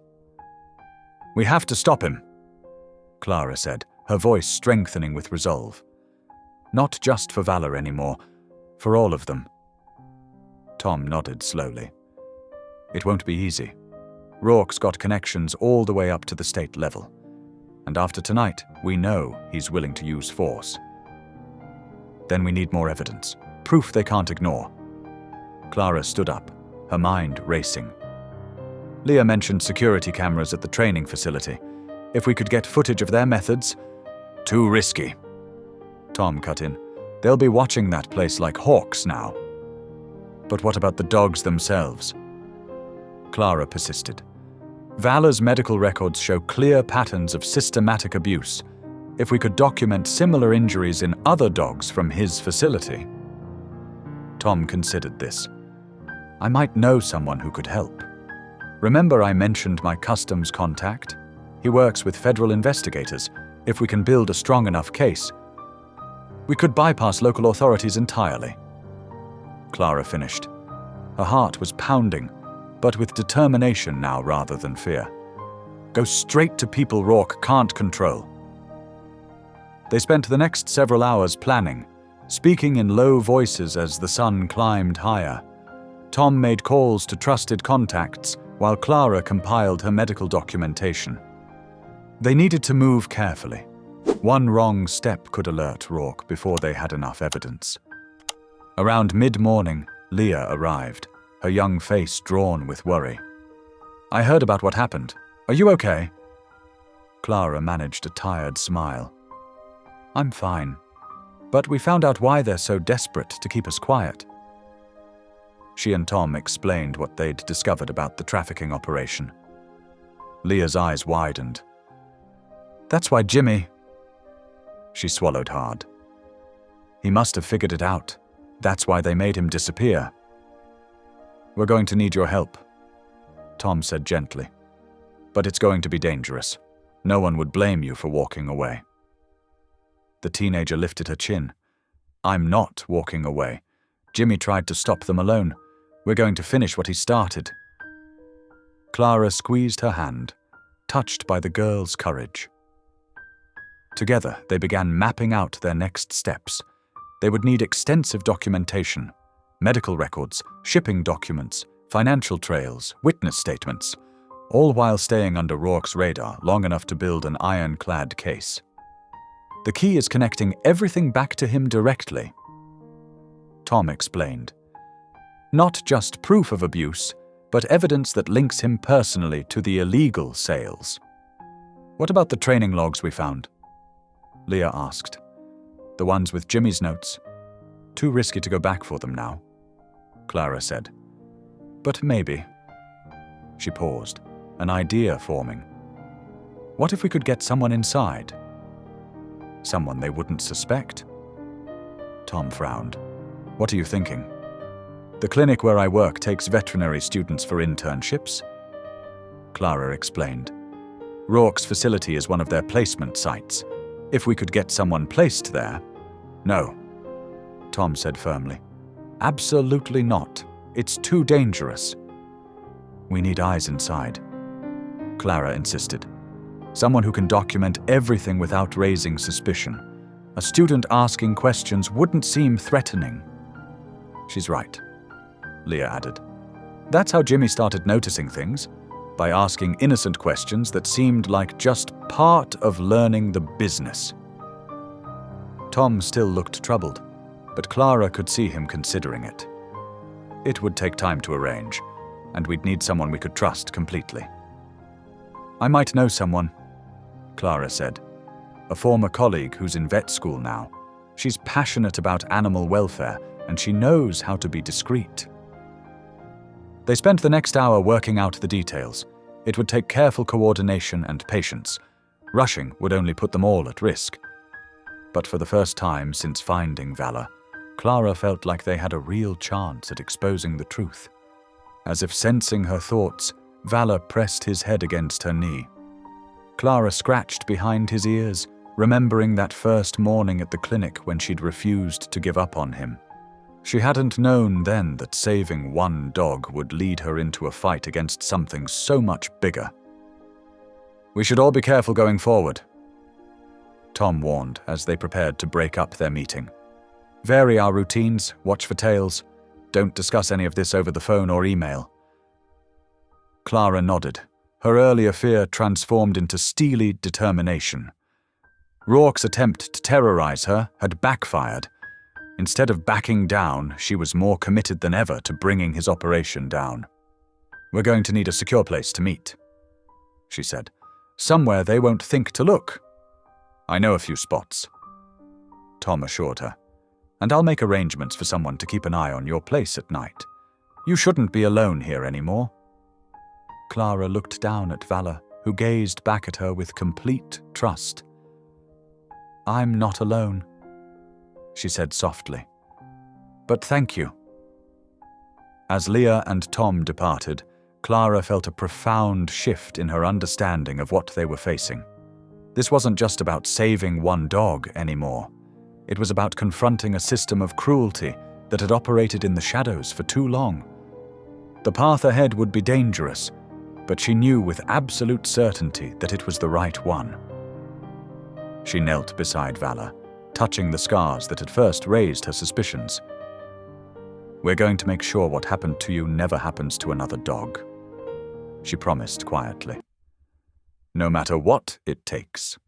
"We have to stop him," Clara said, her voice strengthening with resolve. "Not just for Valor anymore, for all of them." Tom nodded slowly. "It won't be easy. Rourke's got connections all the way up to the state level. And after tonight, we know he's willing to use force. Then we need more evidence, proof they can't ignore." Clara stood up, her mind racing. "Leah mentioned security cameras at the training facility. If we could get footage of their methods..." "Too risky," Tom cut in. "They'll be watching that place like hawks now." "But what about the dogs themselves?" Clara persisted. "Valor's medical records show clear patterns of systematic abuse. If we could document similar injuries in other dogs from his facility..." Tom considered this. I might know someone who could help. Remember I mentioned my customs contact? He works with federal investigators. If we can build a strong enough case, we could bypass local authorities entirely. Clara finished. Her heart was pounding, but with determination now rather than fear. Go straight to people Rourke can't control. They spent the next several hours planning, speaking in low voices as the sun climbed higher. Tom made calls to trusted contacts while Clara compiled her medical documentation. They needed to move carefully. One wrong step could alert Rourke before they had enough evidence. Around mid-morning, Leah arrived, her young face drawn with worry. I heard about what happened. Are you okay? Clara managed a tired smile. I'm fine, but we found out why they're so desperate to keep us quiet. She and Tom explained what they'd discovered about the trafficking operation. Leah's eyes widened. That's why Jimmy... She swallowed hard. He must have figured it out. That's why they made him disappear. We're going to need your help, Tom said gently. But it's going to be dangerous. No one would blame you for walking away. The teenager lifted her chin. I'm not walking away. Jimmy tried to stop them alone. We're going to finish what he started. Clara squeezed her hand, touched by the girl's courage. Together, they began mapping out their next steps. They would need extensive documentation, medical records, shipping documents, financial trails, witness statements, all while staying under Rourke's radar long enough to build an ironclad case. The key is connecting everything back to him directly, Tom explained. Not just proof of abuse, but evidence that links him personally to the illegal sales. What about the training logs we found? Leah asked. The ones with Jimmy's notes. Too risky to go back for them now, Clara said. But maybe. She paused, an idea forming. What if we could get someone inside? Someone they wouldn't suspect? Tom frowned. What are you thinking? The clinic where I work takes veterinary students for internships, Clara explained. Rourke's facility is one of their placement sites. If we could get someone placed there... No, Tom said firmly. Absolutely not. It's too dangerous. We need eyes inside, Clara insisted. Someone who can document everything without raising suspicion. A student asking questions wouldn't seem threatening. She's right, Leah added. That's how Jimmy started noticing things, by asking innocent questions that seemed like just part of learning the business. Tom still looked troubled, but Clara could see him considering it. It would take time to arrange, and we'd need someone we could trust completely. I might know someone, Clara said. A former colleague who's in vet school now. She's passionate about animal welfare, and she knows how to be discreet. They spent the next hour working out the details. It would take careful coordination and patience. Rushing would only put them all at risk. But for the first time since finding Vala, Clara felt like they had a real chance at exposing the truth. As if sensing her thoughts, Vala pressed his head against her knee. Clara scratched behind his ears, remembering that first morning at the clinic when she'd refused to give up on him. She hadn't known then that saving one dog would lead her into a fight against something so much bigger. We should all be careful going forward, Tom warned as they prepared to break up their meeting. Vary our routines, watch for tails. Don't discuss any of this over the phone or email. Clara nodded. Her earlier fear transformed into steely determination. Rourke's attempt to terrorize her had backfired. Instead of backing down, she was more committed than ever to bringing his operation down. We're going to need a secure place to meet, she said. Somewhere they won't think to look. I know a few spots, Tom assured her. And I'll make arrangements for someone to keep an eye on your place at night. You shouldn't be alone here anymore. Clara looked down at Vala, who gazed back at her with complete trust. I'm not alone, she said softly. But thank you. As Leah and Tom departed, Clara felt a profound shift in her understanding of what they were facing. This wasn't just about saving one dog anymore. It was about confronting a system of cruelty that had operated in the shadows for too long. The path ahead would be dangerous, but she knew with absolute certainty that it was the right one. She knelt beside Vala, touching the scars that had first raised her suspicions. "We're going to make sure what happened to you never happens to another dog," she promised quietly. "No matter what it takes."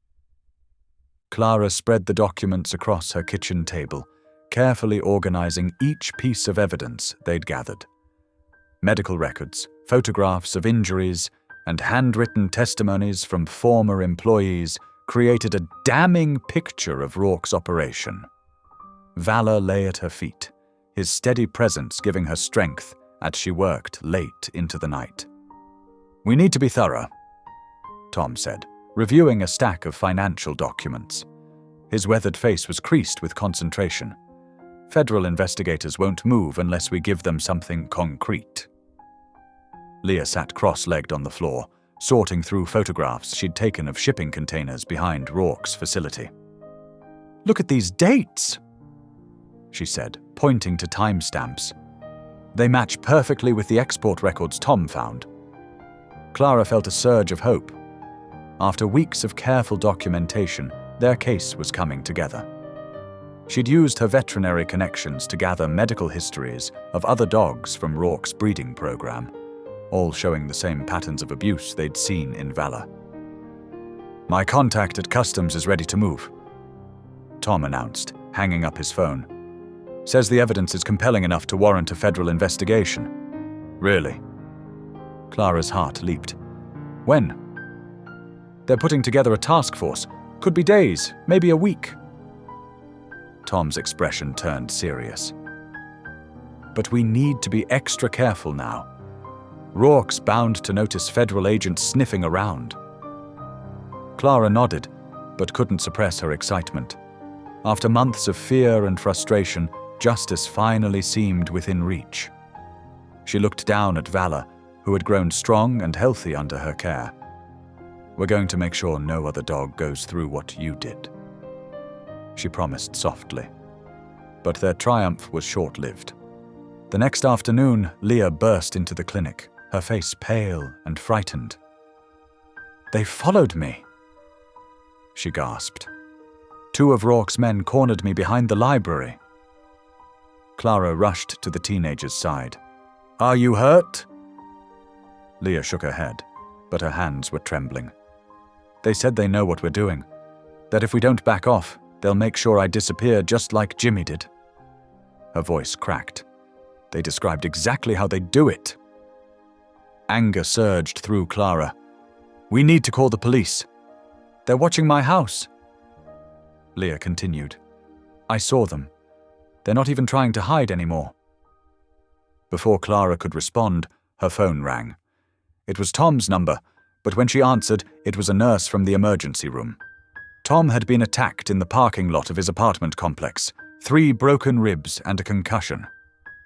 Clara spread the documents across her kitchen table, carefully organizing each piece of evidence they'd gathered. Medical records, photographs of injuries, and handwritten testimonies from former employees created a damning picture of Rourke's operation. Vala lay at her feet, his steady presence giving her strength as she worked late into the night. "We need to be thorough," Tom said, reviewing a stack of financial documents. His weathered face was creased with concentration. "Federal investigators won't move unless we give them something concrete." Leah sat cross-legged on the floor, sorting through photographs she'd taken of shipping containers behind Rourke's facility. "Look at these dates," she said, pointing to timestamps. "They match perfectly with the export records Tom found." Clara felt a surge of hope. After weeks of careful documentation, their case was coming together. She'd used her veterinary connections to gather medical histories of other dogs from Rourke's breeding program, all showing the same patterns of abuse they'd seen in Vala. "My contact at Customs is ready to move," Tom announced, hanging up his phone. "Says the evidence is compelling enough to warrant a federal investigation." "Really?" Clara's heart leaped. "When?" "They're putting together a task force. Could be days, maybe a week." Tom's expression turned serious. "But we need to be extra careful now. Rourke's bound to notice federal agents sniffing around." Clara nodded, but couldn't suppress her excitement. After months of fear and frustration, justice finally seemed within reach. She looked down at Vala, who had grown strong and healthy under her care. "We're going to make sure no other dog goes through what you did," she promised softly. But their triumph was short-lived. The next afternoon, Leah burst into the clinic, her face pale and frightened. "They followed me," she gasped. "Two of Rourke's men cornered me behind the library." Clara rushed to the teenager's side. "Are you hurt?" Leah shook her head, but her hands were trembling. "They said they know what we're doing, that if we don't back off, they'll make sure I disappear just like Jimmy did." Her voice cracked. "They described exactly how they'd do it." Anger surged through Clara. "We need to call the police. They're watching my house." Leah continued. "I saw them. They're not even trying to hide anymore." Before Clara could respond, her phone rang. It was Tom's number, but when she answered, it was a nurse from the emergency room. Tom had been attacked in the parking lot of his apartment complex, 3 broken ribs and a concussion.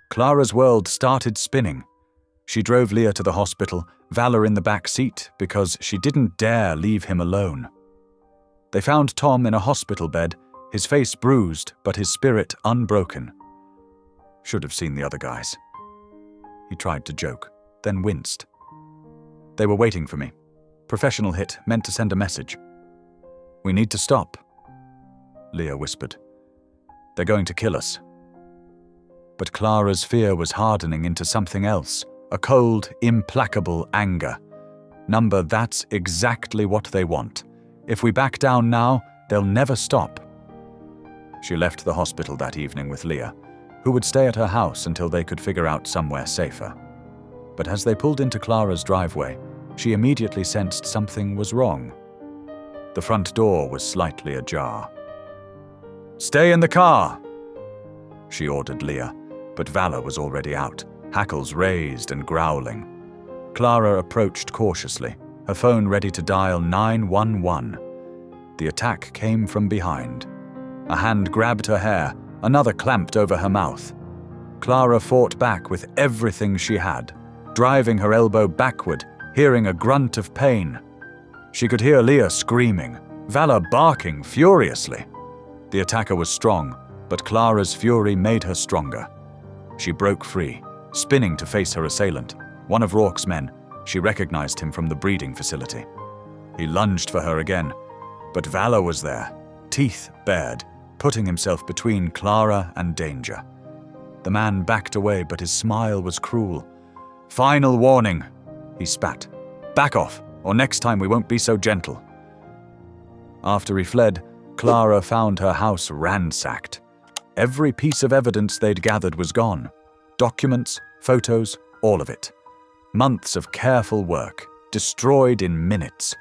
Clara's world started spinning. She drove Leah to the hospital, Vala in the back seat, because she didn't dare leave him alone. They found Tom in a hospital bed, his face bruised but his spirit unbroken. "Should have seen the other guys." He tried to joke, then winced. "They were waiting for me. Professional hit, meant to send a message." "We need to stop," Leah whispered. "They're going to kill us." But Clara's fear was hardening into something else, a cold, implacable anger. "Number, that's exactly what they want. If we back down now, they'll never stop." She left the hospital that evening with Leah, who would stay at her house until they could figure out somewhere safer. But as they pulled into Clara's driveway, she immediately sensed something was wrong. The front door was slightly ajar. "Stay in the car," she ordered Leah, but Vala was already out, hackles raised and growling. Clara approached cautiously, her phone ready to dial 911. The attack came from behind. A hand grabbed her hair, another clamped over her mouth. Clara fought back with everything she had, driving her elbow backward, hearing a grunt of pain. She could hear Leah screaming, Vala barking furiously. The attacker was strong, but Clara's fury made her stronger. She broke free, spinning to face her assailant, one of Rourke's men. She recognized him from the breeding facility. He lunged for her again, but Vala was there, teeth bared, putting himself between Clara and danger. The man backed away, but his smile was cruel. "Final warning," he spat. "Back off, or next time we won't be so gentle." After he fled, Clara found her house ransacked. Every piece of evidence they'd gathered was gone. Documents, photos, all of it. Months of careful work, destroyed in minutes.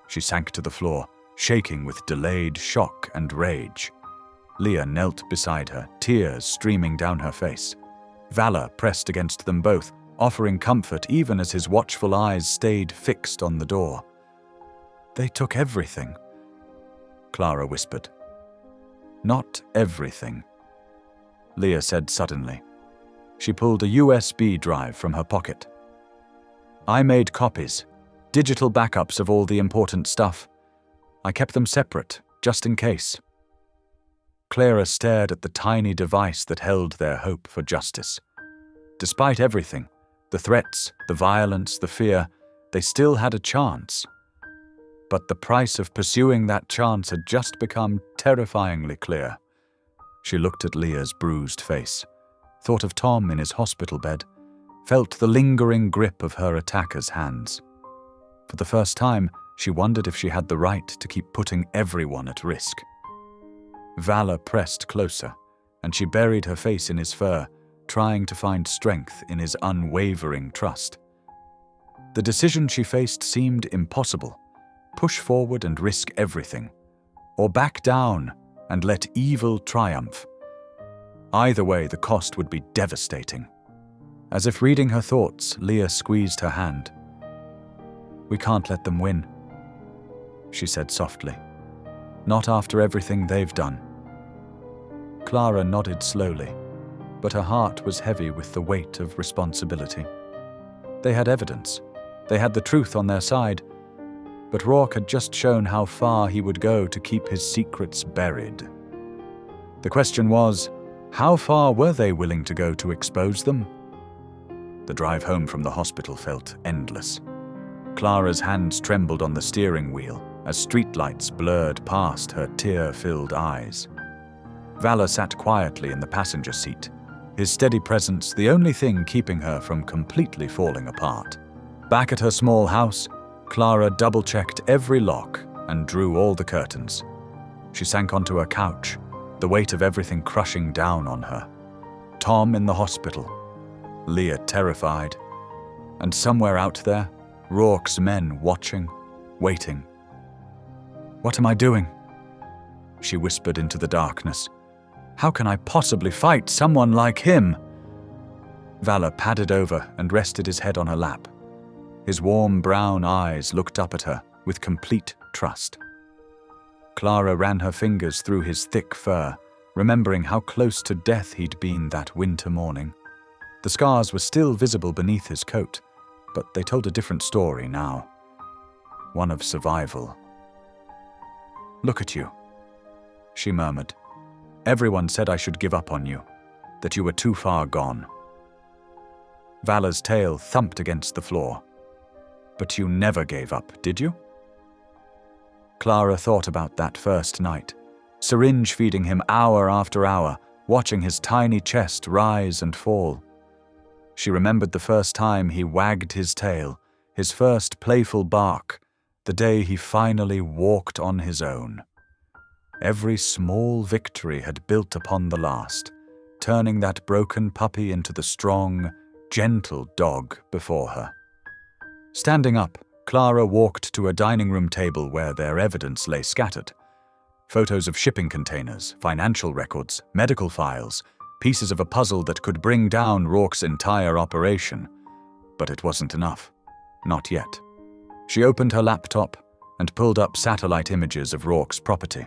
She sank to the floor, shaking with delayed shock and rage. Leah knelt beside her, tears streaming down her face. Vala pressed against them both, offering comfort even as his watchful eyes stayed fixed on the door. "They took everything," Clara whispered. "Not everything," Leah said suddenly. She pulled a USB drive from her pocket. "I made copies, digital backups of all the important stuff. I kept them separate, just in case." Clara stared at the tiny device that held their hope for justice. Despite everything, the threats, the violence, the fear, they still had a chance. But the price of pursuing that chance had just become terrifyingly clear. She looked at Leah's bruised face, thought of Tom in his hospital bed, felt the lingering grip of her attacker's hands. For the first time, she wondered if she had the right to keep putting everyone at risk. Vala pressed closer, and she buried her face in his fur, trying to find strength in his unwavering trust. The decision she faced seemed impossible. Push forward and risk everything, or back down and let evil triumph. Either way, the cost would be devastating. As if reading her thoughts, Leah squeezed her hand. "We can't let them win," she said softly. "Not after everything they've done." Clara nodded slowly, but her heart was heavy with the weight of responsibility. They had evidence. They had the truth on their side, but Rourke had just shown how far he would go to keep his secrets buried. The question was, how far were they willing to go to expose them? The drive home from the hospital felt endless. Clara's hands trembled on the steering wheel as streetlights blurred past her tear-filled eyes. Vala sat quietly in the passenger seat, his steady presence the only thing keeping her from completely falling apart. Back at her small house, Clara double-checked every lock and drew all the curtains. She sank onto her couch, the weight of everything crushing down on her. Tom in the hospital, Leah terrified, and somewhere out there, Rourke's men watching, waiting. "What am I doing?" she whispered into the darkness. "How can I possibly fight someone like him?" Vala padded over and rested his head on her lap. His warm brown eyes looked up at her with complete trust. Clara ran her fingers through his thick fur, remembering how close to death he'd been that winter morning. The scars were still visible beneath his coat, but they told a different story now. One of survival. "Look at you," she murmured. "Everyone said I should give up on you, that you were too far gone." Vala's tail thumped against the floor. "But you never gave up, did you?" Clara thought about that first night, syringe feeding him hour after hour, watching his tiny chest rise and fall. She remembered the first time he wagged his tail, his first playful bark, the day he finally walked on his own. Every small victory had built upon the last, turning that broken puppy into the strong, gentle dog before her. Standing up, Clara walked to a dining room table where their evidence lay scattered. Photos of shipping containers, financial records, medical files, pieces of a puzzle that could bring down Rourke's entire operation. But it wasn't enough. Not yet. She opened her laptop and pulled up satellite images of Rourke's property.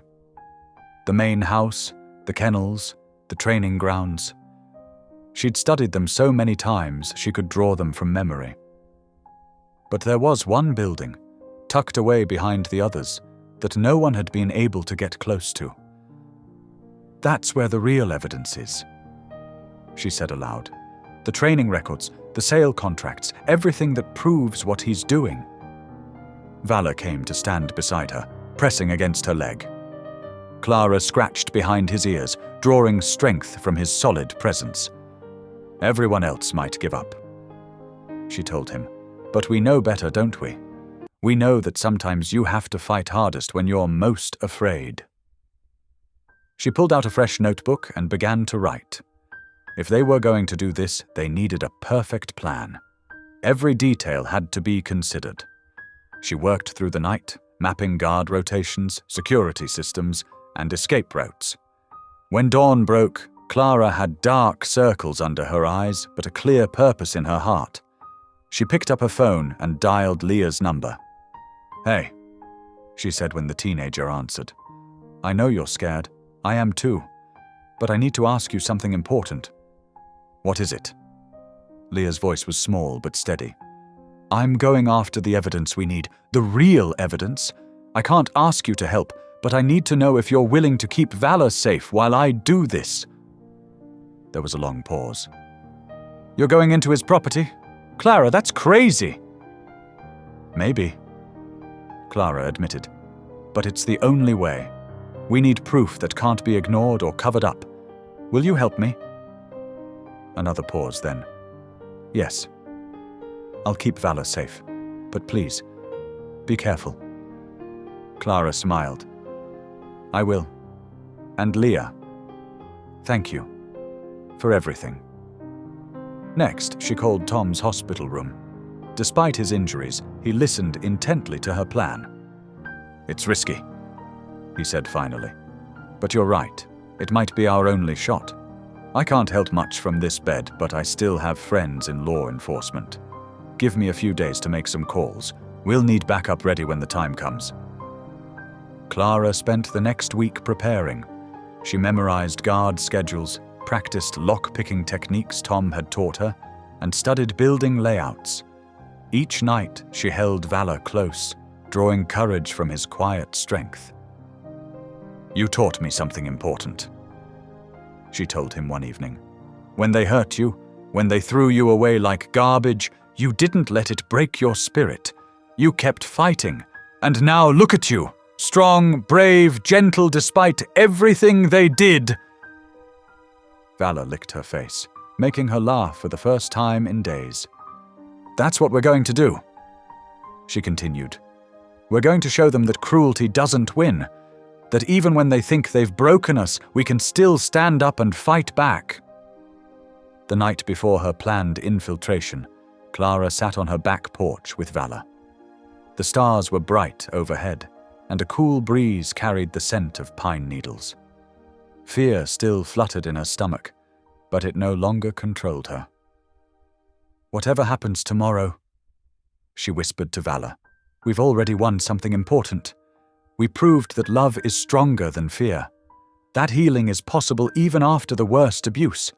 The main house, the kennels, the training grounds. She'd studied them so many times she could draw them from memory. But there was one building, tucked away behind the others, that no one had been able to get close to. "That's where the real evidence is," she said aloud. "The training records, the sale contracts, everything that proves what he's doing." Vala came to stand beside her, pressing against her leg. Clara scratched behind his ears, drawing strength from his solid presence. "Everyone else might give up," she told him, "but we know better, don't we? We know that sometimes you have to fight hardest when you're most afraid." She pulled out a fresh notebook and began to write. If they were going to do this, they needed a perfect plan. Every detail had to be considered. She worked through the night, mapping guard rotations, security systems, and escape routes. When dawn broke, Clara had dark circles under her eyes, but a clear purpose in her heart. She picked up her phone and dialed Leah's number. "Hey," she said when the teenager answered. "I know you're scared. I am too. But I need to ask you something important." "What is it?" Leah's voice was small but steady. "I'm going after the evidence we need, the real evidence. I can't ask you to help, but I need to know if you're willing to keep Vala safe while I do this." There was a long pause. "You're going into his property? Clara, that's crazy." "Maybe," Clara admitted. "But it's the only way. We need proof that can't be ignored or covered up. Will you help me?" Another pause then. "Yes. I'll keep Vala safe. But please, be careful." Clara smiled. "I will. And Leah, thank you for everything." Next, she called Tom's hospital room. Despite his injuries, he listened intently to her plan. "It's risky," he said finally. "But you're right. It might be our only shot. I can't help much from this bed, but I still have friends in law enforcement. Give me a few days to make some calls. We'll need backup ready when the time comes." Clara spent the next week preparing. She memorized guard schedules, practiced lock-picking techniques Tom had taught her, and studied building layouts. Each night she held Vala close, drawing courage from his quiet strength. "You taught me something important," she told him one evening. "When they hurt you, when they threw you away like garbage, you didn't let it break your spirit. You kept fighting. And now look at you, strong, brave, gentle despite everything they did." Vala licked her face, making her laugh for the first time in days. "That's what we're going to do," she continued. "We're going to show them that cruelty doesn't win, that even when they think they've broken us, we can still stand up and fight back." The night before her planned infiltration, Clara sat on her back porch with Vala. The stars were bright overhead, and a cool breeze carried the scent of pine needles. Fear still fluttered in her stomach, but it no longer controlled her. "Whatever happens tomorrow," she whispered to Vala, "we've already won something important. We proved that love is stronger than fear. That healing is possible even after the worst abuse.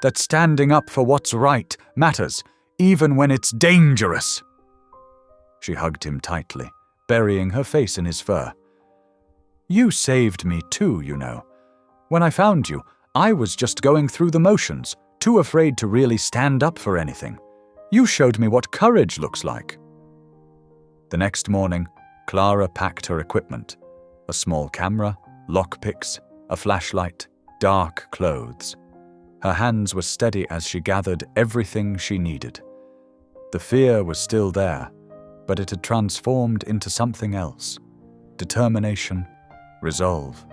That standing up for what's right matters, even when it's dangerous." She hugged him tightly, burying her face in his fur. "You saved me too, you know. When I found you, I was just going through the motions, too afraid to really stand up for anything. You showed me what courage looks like." The next morning, Clara packed her equipment: a small camera, lockpicks, a flashlight, dark clothes. Her hands were steady as she gathered everything she needed. The fear was still there, but it had transformed into something else: determination, resolve.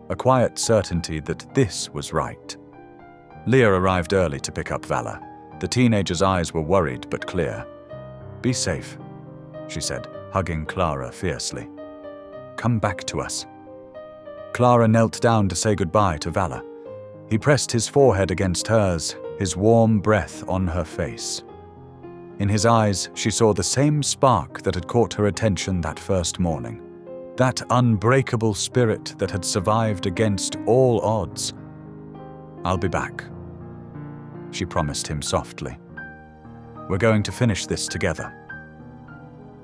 A quiet certainty that this was right. Leah arrived early to pick up Vala. The teenager's eyes were worried but clear. "Be safe," she said, hugging Clara fiercely. "Come back to us." Clara knelt down to say goodbye to Vala. He pressed his forehead against hers, his warm breath on her face. In his eyes, she saw the same spark that had caught her attention that first morning. That unbreakable spirit that had survived against all odds. "I'll be back," she promised him softly. "We're going to finish this together."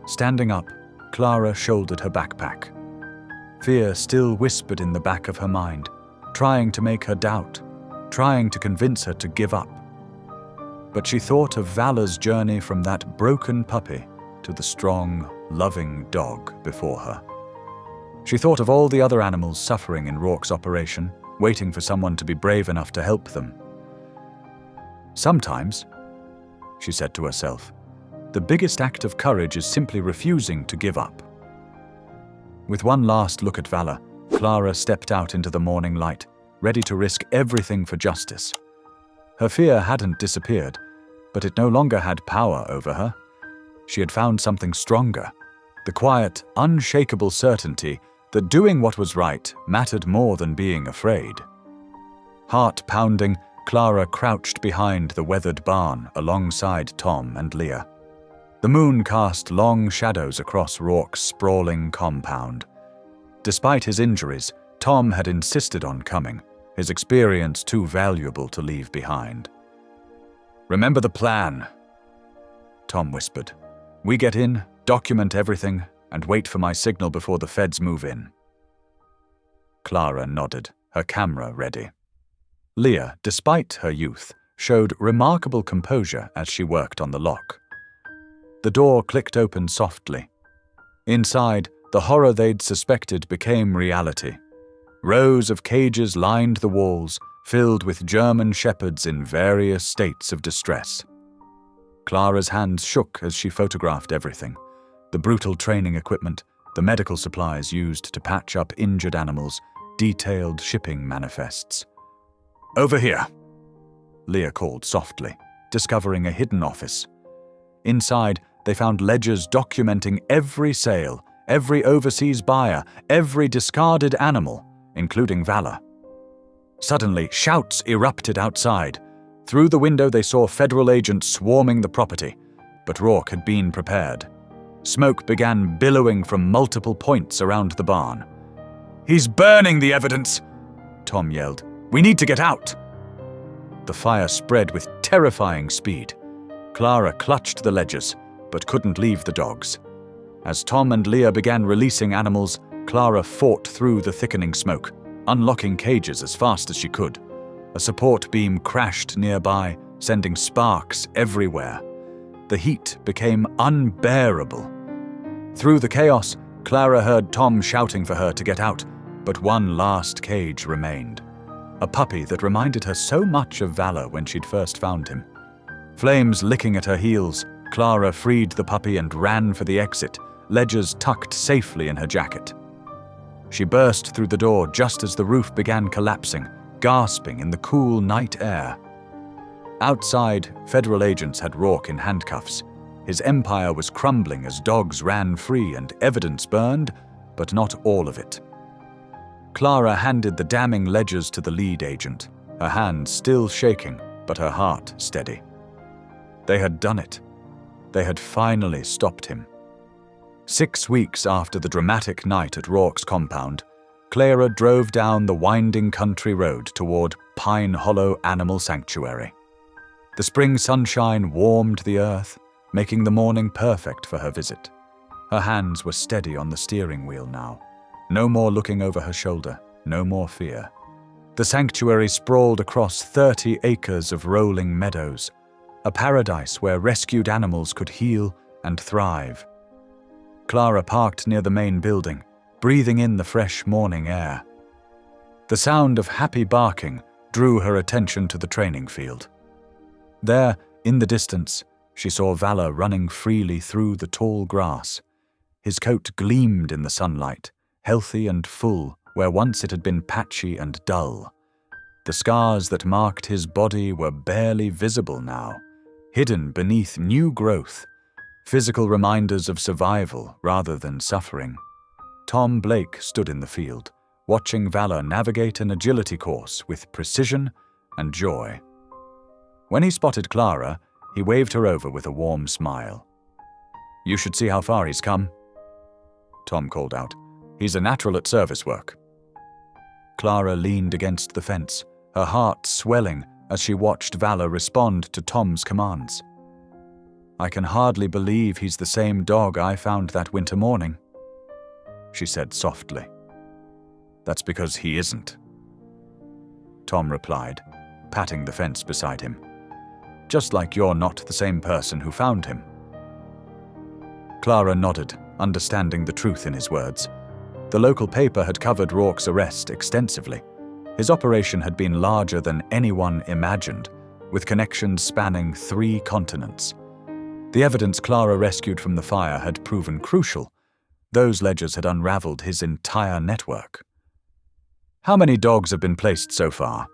Standing up, Clara shouldered her backpack. Fear still whispered in the back of her mind, trying to make her doubt, trying to convince her to give up. But she thought of Valor's journey from that broken puppy to the strong, loving dog before her. She thought of all the other animals suffering in Rourke's operation, waiting for someone to be brave enough to help them. "Sometimes," she said to herself, "the biggest act of courage is simply refusing to give up." With one last look at Valor, Clara stepped out into the morning light, ready to risk everything for justice. Her fear hadn't disappeared, but it no longer had power over her. She had found something stronger, the quiet, unshakable certainty that doing what was right mattered more than being afraid. Heart pounding, Clara crouched behind the weathered barn alongside Tom and Leah. The moon cast long shadows across Rourke's sprawling compound. Despite his injuries, Tom had insisted on coming, his experience too valuable to leave behind. "Remember the plan," Tom whispered. "We get in, document everything, and wait for my signal before the feds move in." Clara nodded, her camera ready. Leah, despite her youth, showed remarkable composure as she worked on the lock. The door clicked open softly. Inside, the horror they'd suspected became reality. Rows of cages lined the walls, filled with German shepherds in various states of distress. Clara's hands shook as she photographed everything: the brutal training equipment, the medical supplies used to patch up injured animals, detailed shipping manifests. "Over here," Leah called softly, discovering a hidden office. Inside, they found ledgers documenting every sale, every overseas buyer, every discarded animal, including Valor. Suddenly, shouts erupted outside. Through the window they saw federal agents swarming the property, but Rourke had been prepared. Smoke began billowing from multiple points around the barn. "He's burning the evidence!" Tom yelled. "We need to get out!" The fire spread with terrifying speed. Clara clutched the ledgers, but couldn't leave the dogs. As Tom and Leah began releasing animals, Clara fought through the thickening smoke, unlocking cages as fast as she could. A support beam crashed nearby, sending sparks everywhere. The heat became unbearable. Through the chaos, Clara heard Tom shouting for her to get out, but one last cage remained. A puppy that reminded her so much of Valor when she'd first found him. Flames licking at her heels, Clara freed the puppy and ran for the exit, ledgers tucked safely in her jacket. She burst through the door just as the roof began collapsing, gasping in the cool night air. Outside, federal agents had Rourke in handcuffs. His empire was crumbling as dogs ran free and evidence burned, but not all of it. Clara handed the damning ledgers to the lead agent, her hands still shaking, but her heart steady. They had done it. They had finally stopped him. 6 weeks after the dramatic night at Rourke's compound, Clara drove down the winding country road toward Pine Hollow Animal Sanctuary. The spring sunshine warmed the earth, making the morning perfect for her visit. Her hands were steady on the steering wheel now. No more looking over her shoulder, no more fear. The sanctuary sprawled across 30 acres of rolling meadows, a paradise where rescued animals could heal and thrive. Clara parked near the main building, breathing in the fresh morning air. The sound of happy barking drew her attention to the training field. There, in the distance, she saw Valor running freely through the tall grass. His coat gleamed in the sunlight, healthy and full where once it had been patchy and dull. The scars that marked his body were barely visible now, hidden beneath new growth, physical reminders of survival rather than suffering. Tom Blake stood in the field, watching Valor navigate an agility course with precision and joy. When he spotted Clara, he waved her over with a warm smile. "You should see how far he's come," Tom called out. "He's a natural at service work." Clara leaned against the fence, her heart swelling as she watched Valor respond to Tom's commands. "I can hardly believe he's the same dog I found that winter morning," she said softly. "That's because he isn't," Tom replied, patting the fence beside him. "Just like you're not the same person who found him." Clara nodded, understanding the truth in his words. The local paper had covered Rourke's arrest extensively. His operation had been larger than anyone imagined, with connections spanning 3 continents. The evidence Clara rescued from the fire had proven crucial. Those ledgers had unraveled his entire network. "How many dogs have been placed so far?"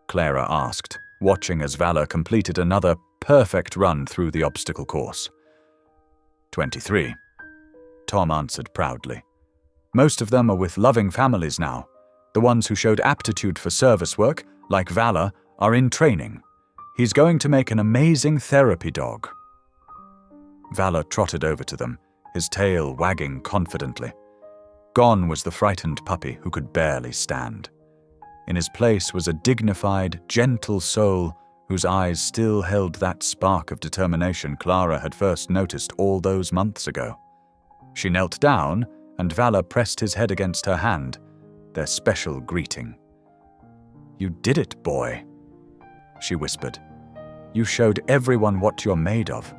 Clara asked, watching as Valor completed another perfect run through the obstacle course. 23, Tom answered proudly. "Most of them are with loving families now. The ones who showed aptitude for service work, like Valor, are in training. He's going to make an amazing therapy dog." Valor trotted over to them, his tail wagging confidently. Gone was the frightened puppy who could barely stand. In his place was a dignified, gentle soul whose eyes still held that spark of determination Clara had first noticed all those months ago. She knelt down, and Valor pressed his head against her hand, their special greeting. "You did it, boy," she whispered. "You showed everyone what you're made of."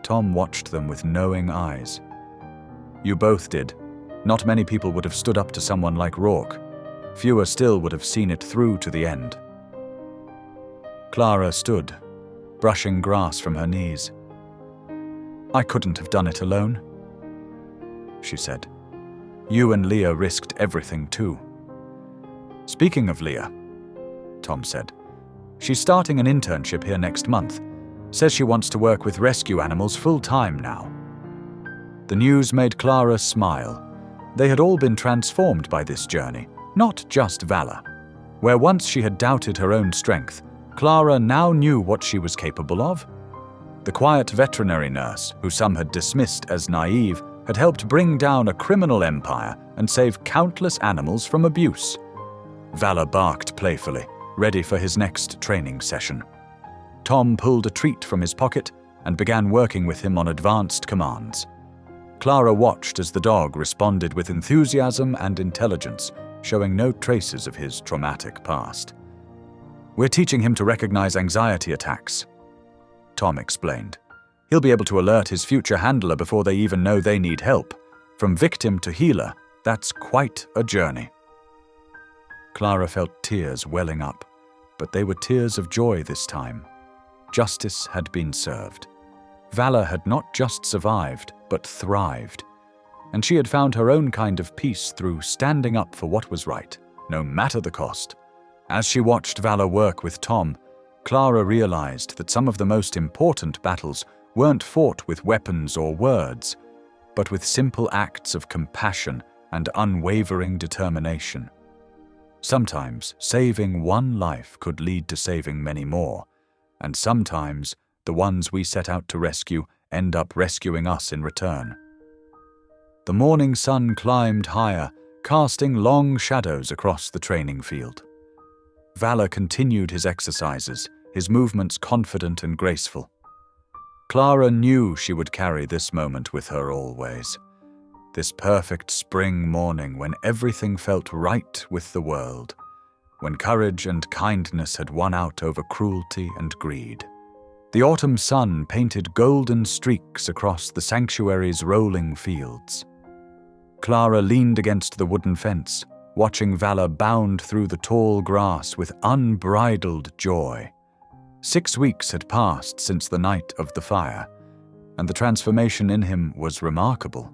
Tom watched them with knowing eyes. "You both did. Not many people would have stood up to someone like Rourke. Fewer still would have seen it through to the end." Clara stood, brushing grass from her knees. "I couldn't have done it alone," she said. "You and Leah risked everything too." "Speaking of Leah," Tom said, "she's starting an internship here next month. Says she wants to work with rescue animals full-time now." The news made Clara smile. They had all been transformed by this journey, not just Valor. Where once she had doubted her own strength, Clara now knew what she was capable of. The quiet veterinary nurse, who some had dismissed as naive, had helped bring down a criminal empire and save countless animals from abuse. Valor barked playfully, ready for his next training session. Tom pulled a treat from his pocket and began working with him on advanced commands. Clara watched as the dog responded with enthusiasm and intelligence, showing no traces of his traumatic past. "We're teaching him to recognize anxiety attacks," Tom explained. "He'll be able to alert his future handler before they even know they need help. From victim to healer, that's quite a journey." Clara felt tears welling up, but they were tears of joy this time. Justice had been served. Valor had not just survived, but thrived. And she had found her own kind of peace through standing up for what was right, no matter the cost. As she watched Valor work with Tom, Clara realized that some of the most important battles weren't fought with weapons or words, but with simple acts of compassion and unwavering determination. Sometimes saving one life could lead to saving many more, and sometimes the ones we set out to rescue end up rescuing us in return. The morning sun climbed higher, casting long shadows across the training field. Valor continued his exercises, his movements confident and graceful. Clara knew she would carry this moment with her always. This perfect spring morning when everything felt right with the world, when courage and kindness had won out over cruelty and greed. The autumn sun painted golden streaks across the sanctuary's rolling fields. Clara leaned against the wooden fence, watching Valor bound through the tall grass with unbridled joy. 6 weeks had passed since the night of the fire, and the transformation in him was remarkable.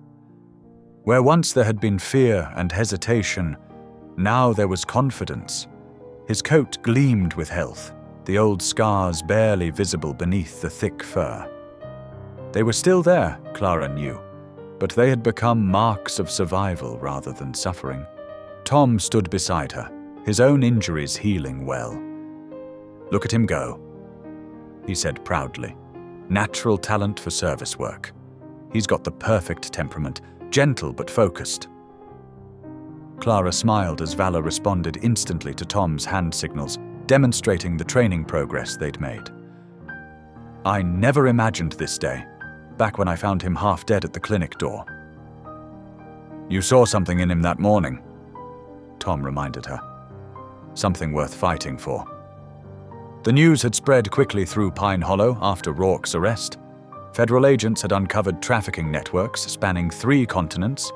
Where once there had been fear and hesitation, now there was confidence. His coat gleamed with health, the old scars barely visible beneath the thick fur. They were still there, Clara knew, but they had become marks of survival rather than suffering. Tom stood beside her, his own injuries healing well. "Look at him go," he said proudly. "Natural talent for service work. He's got the perfect temperament, gentle but focused." Clara smiled as Valor responded instantly to Tom's hand signals, demonstrating the training progress they'd made. I never imagined this day, back when I found him half dead at the clinic door. You saw something in him that morning, Tom reminded her. Something worth fighting for. The news had spread quickly through Pine Hollow after Rourke's arrest. Federal agents had uncovered trafficking networks spanning 3 continents.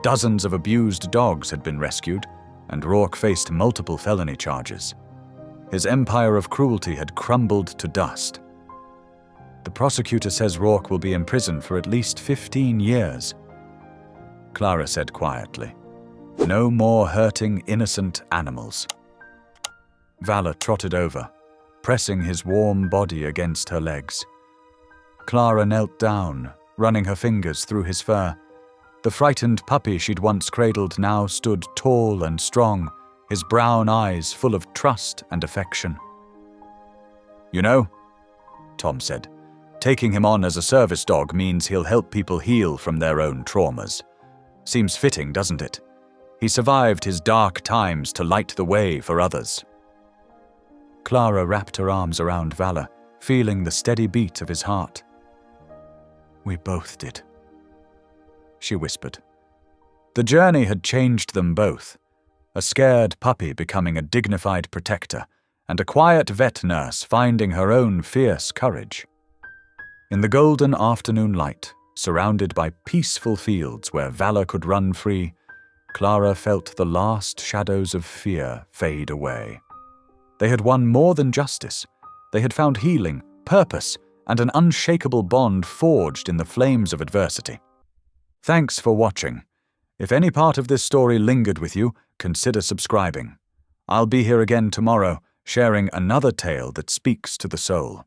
Dozens of abused dogs had been rescued, and Rourke faced multiple felony charges. His empire of cruelty had crumbled to dust. The prosecutor says Rourke will be in prison for at least 15 years. Clara said quietly, "No more hurting innocent animals." Vala trotted over, pressing his warm body against her legs. Clara knelt down, running her fingers through his fur. The frightened puppy she'd once cradled now stood tall and strong, his brown eyes full of trust and affection. "You know," Tom said, "taking him on as a service dog means he'll help people heal from their own traumas. Seems fitting, doesn't it? He survived his dark times to light the way for others." Clara wrapped her arms around Vala, feeling the steady beat of his heart. "We both did," she whispered. The journey had changed them both, a scared puppy becoming a dignified protector, and a quiet vet nurse finding her own fierce courage. In the golden afternoon light, surrounded by peaceful fields where Vala could run free, Clara felt the last shadows of fear fade away. They had won more than justice. They had found healing, purpose, and an unshakable bond forged in the flames of adversity. Thanks for watching. If any part of this story lingered with you, consider subscribing. I'll be here again tomorrow, sharing another tale that speaks to the soul.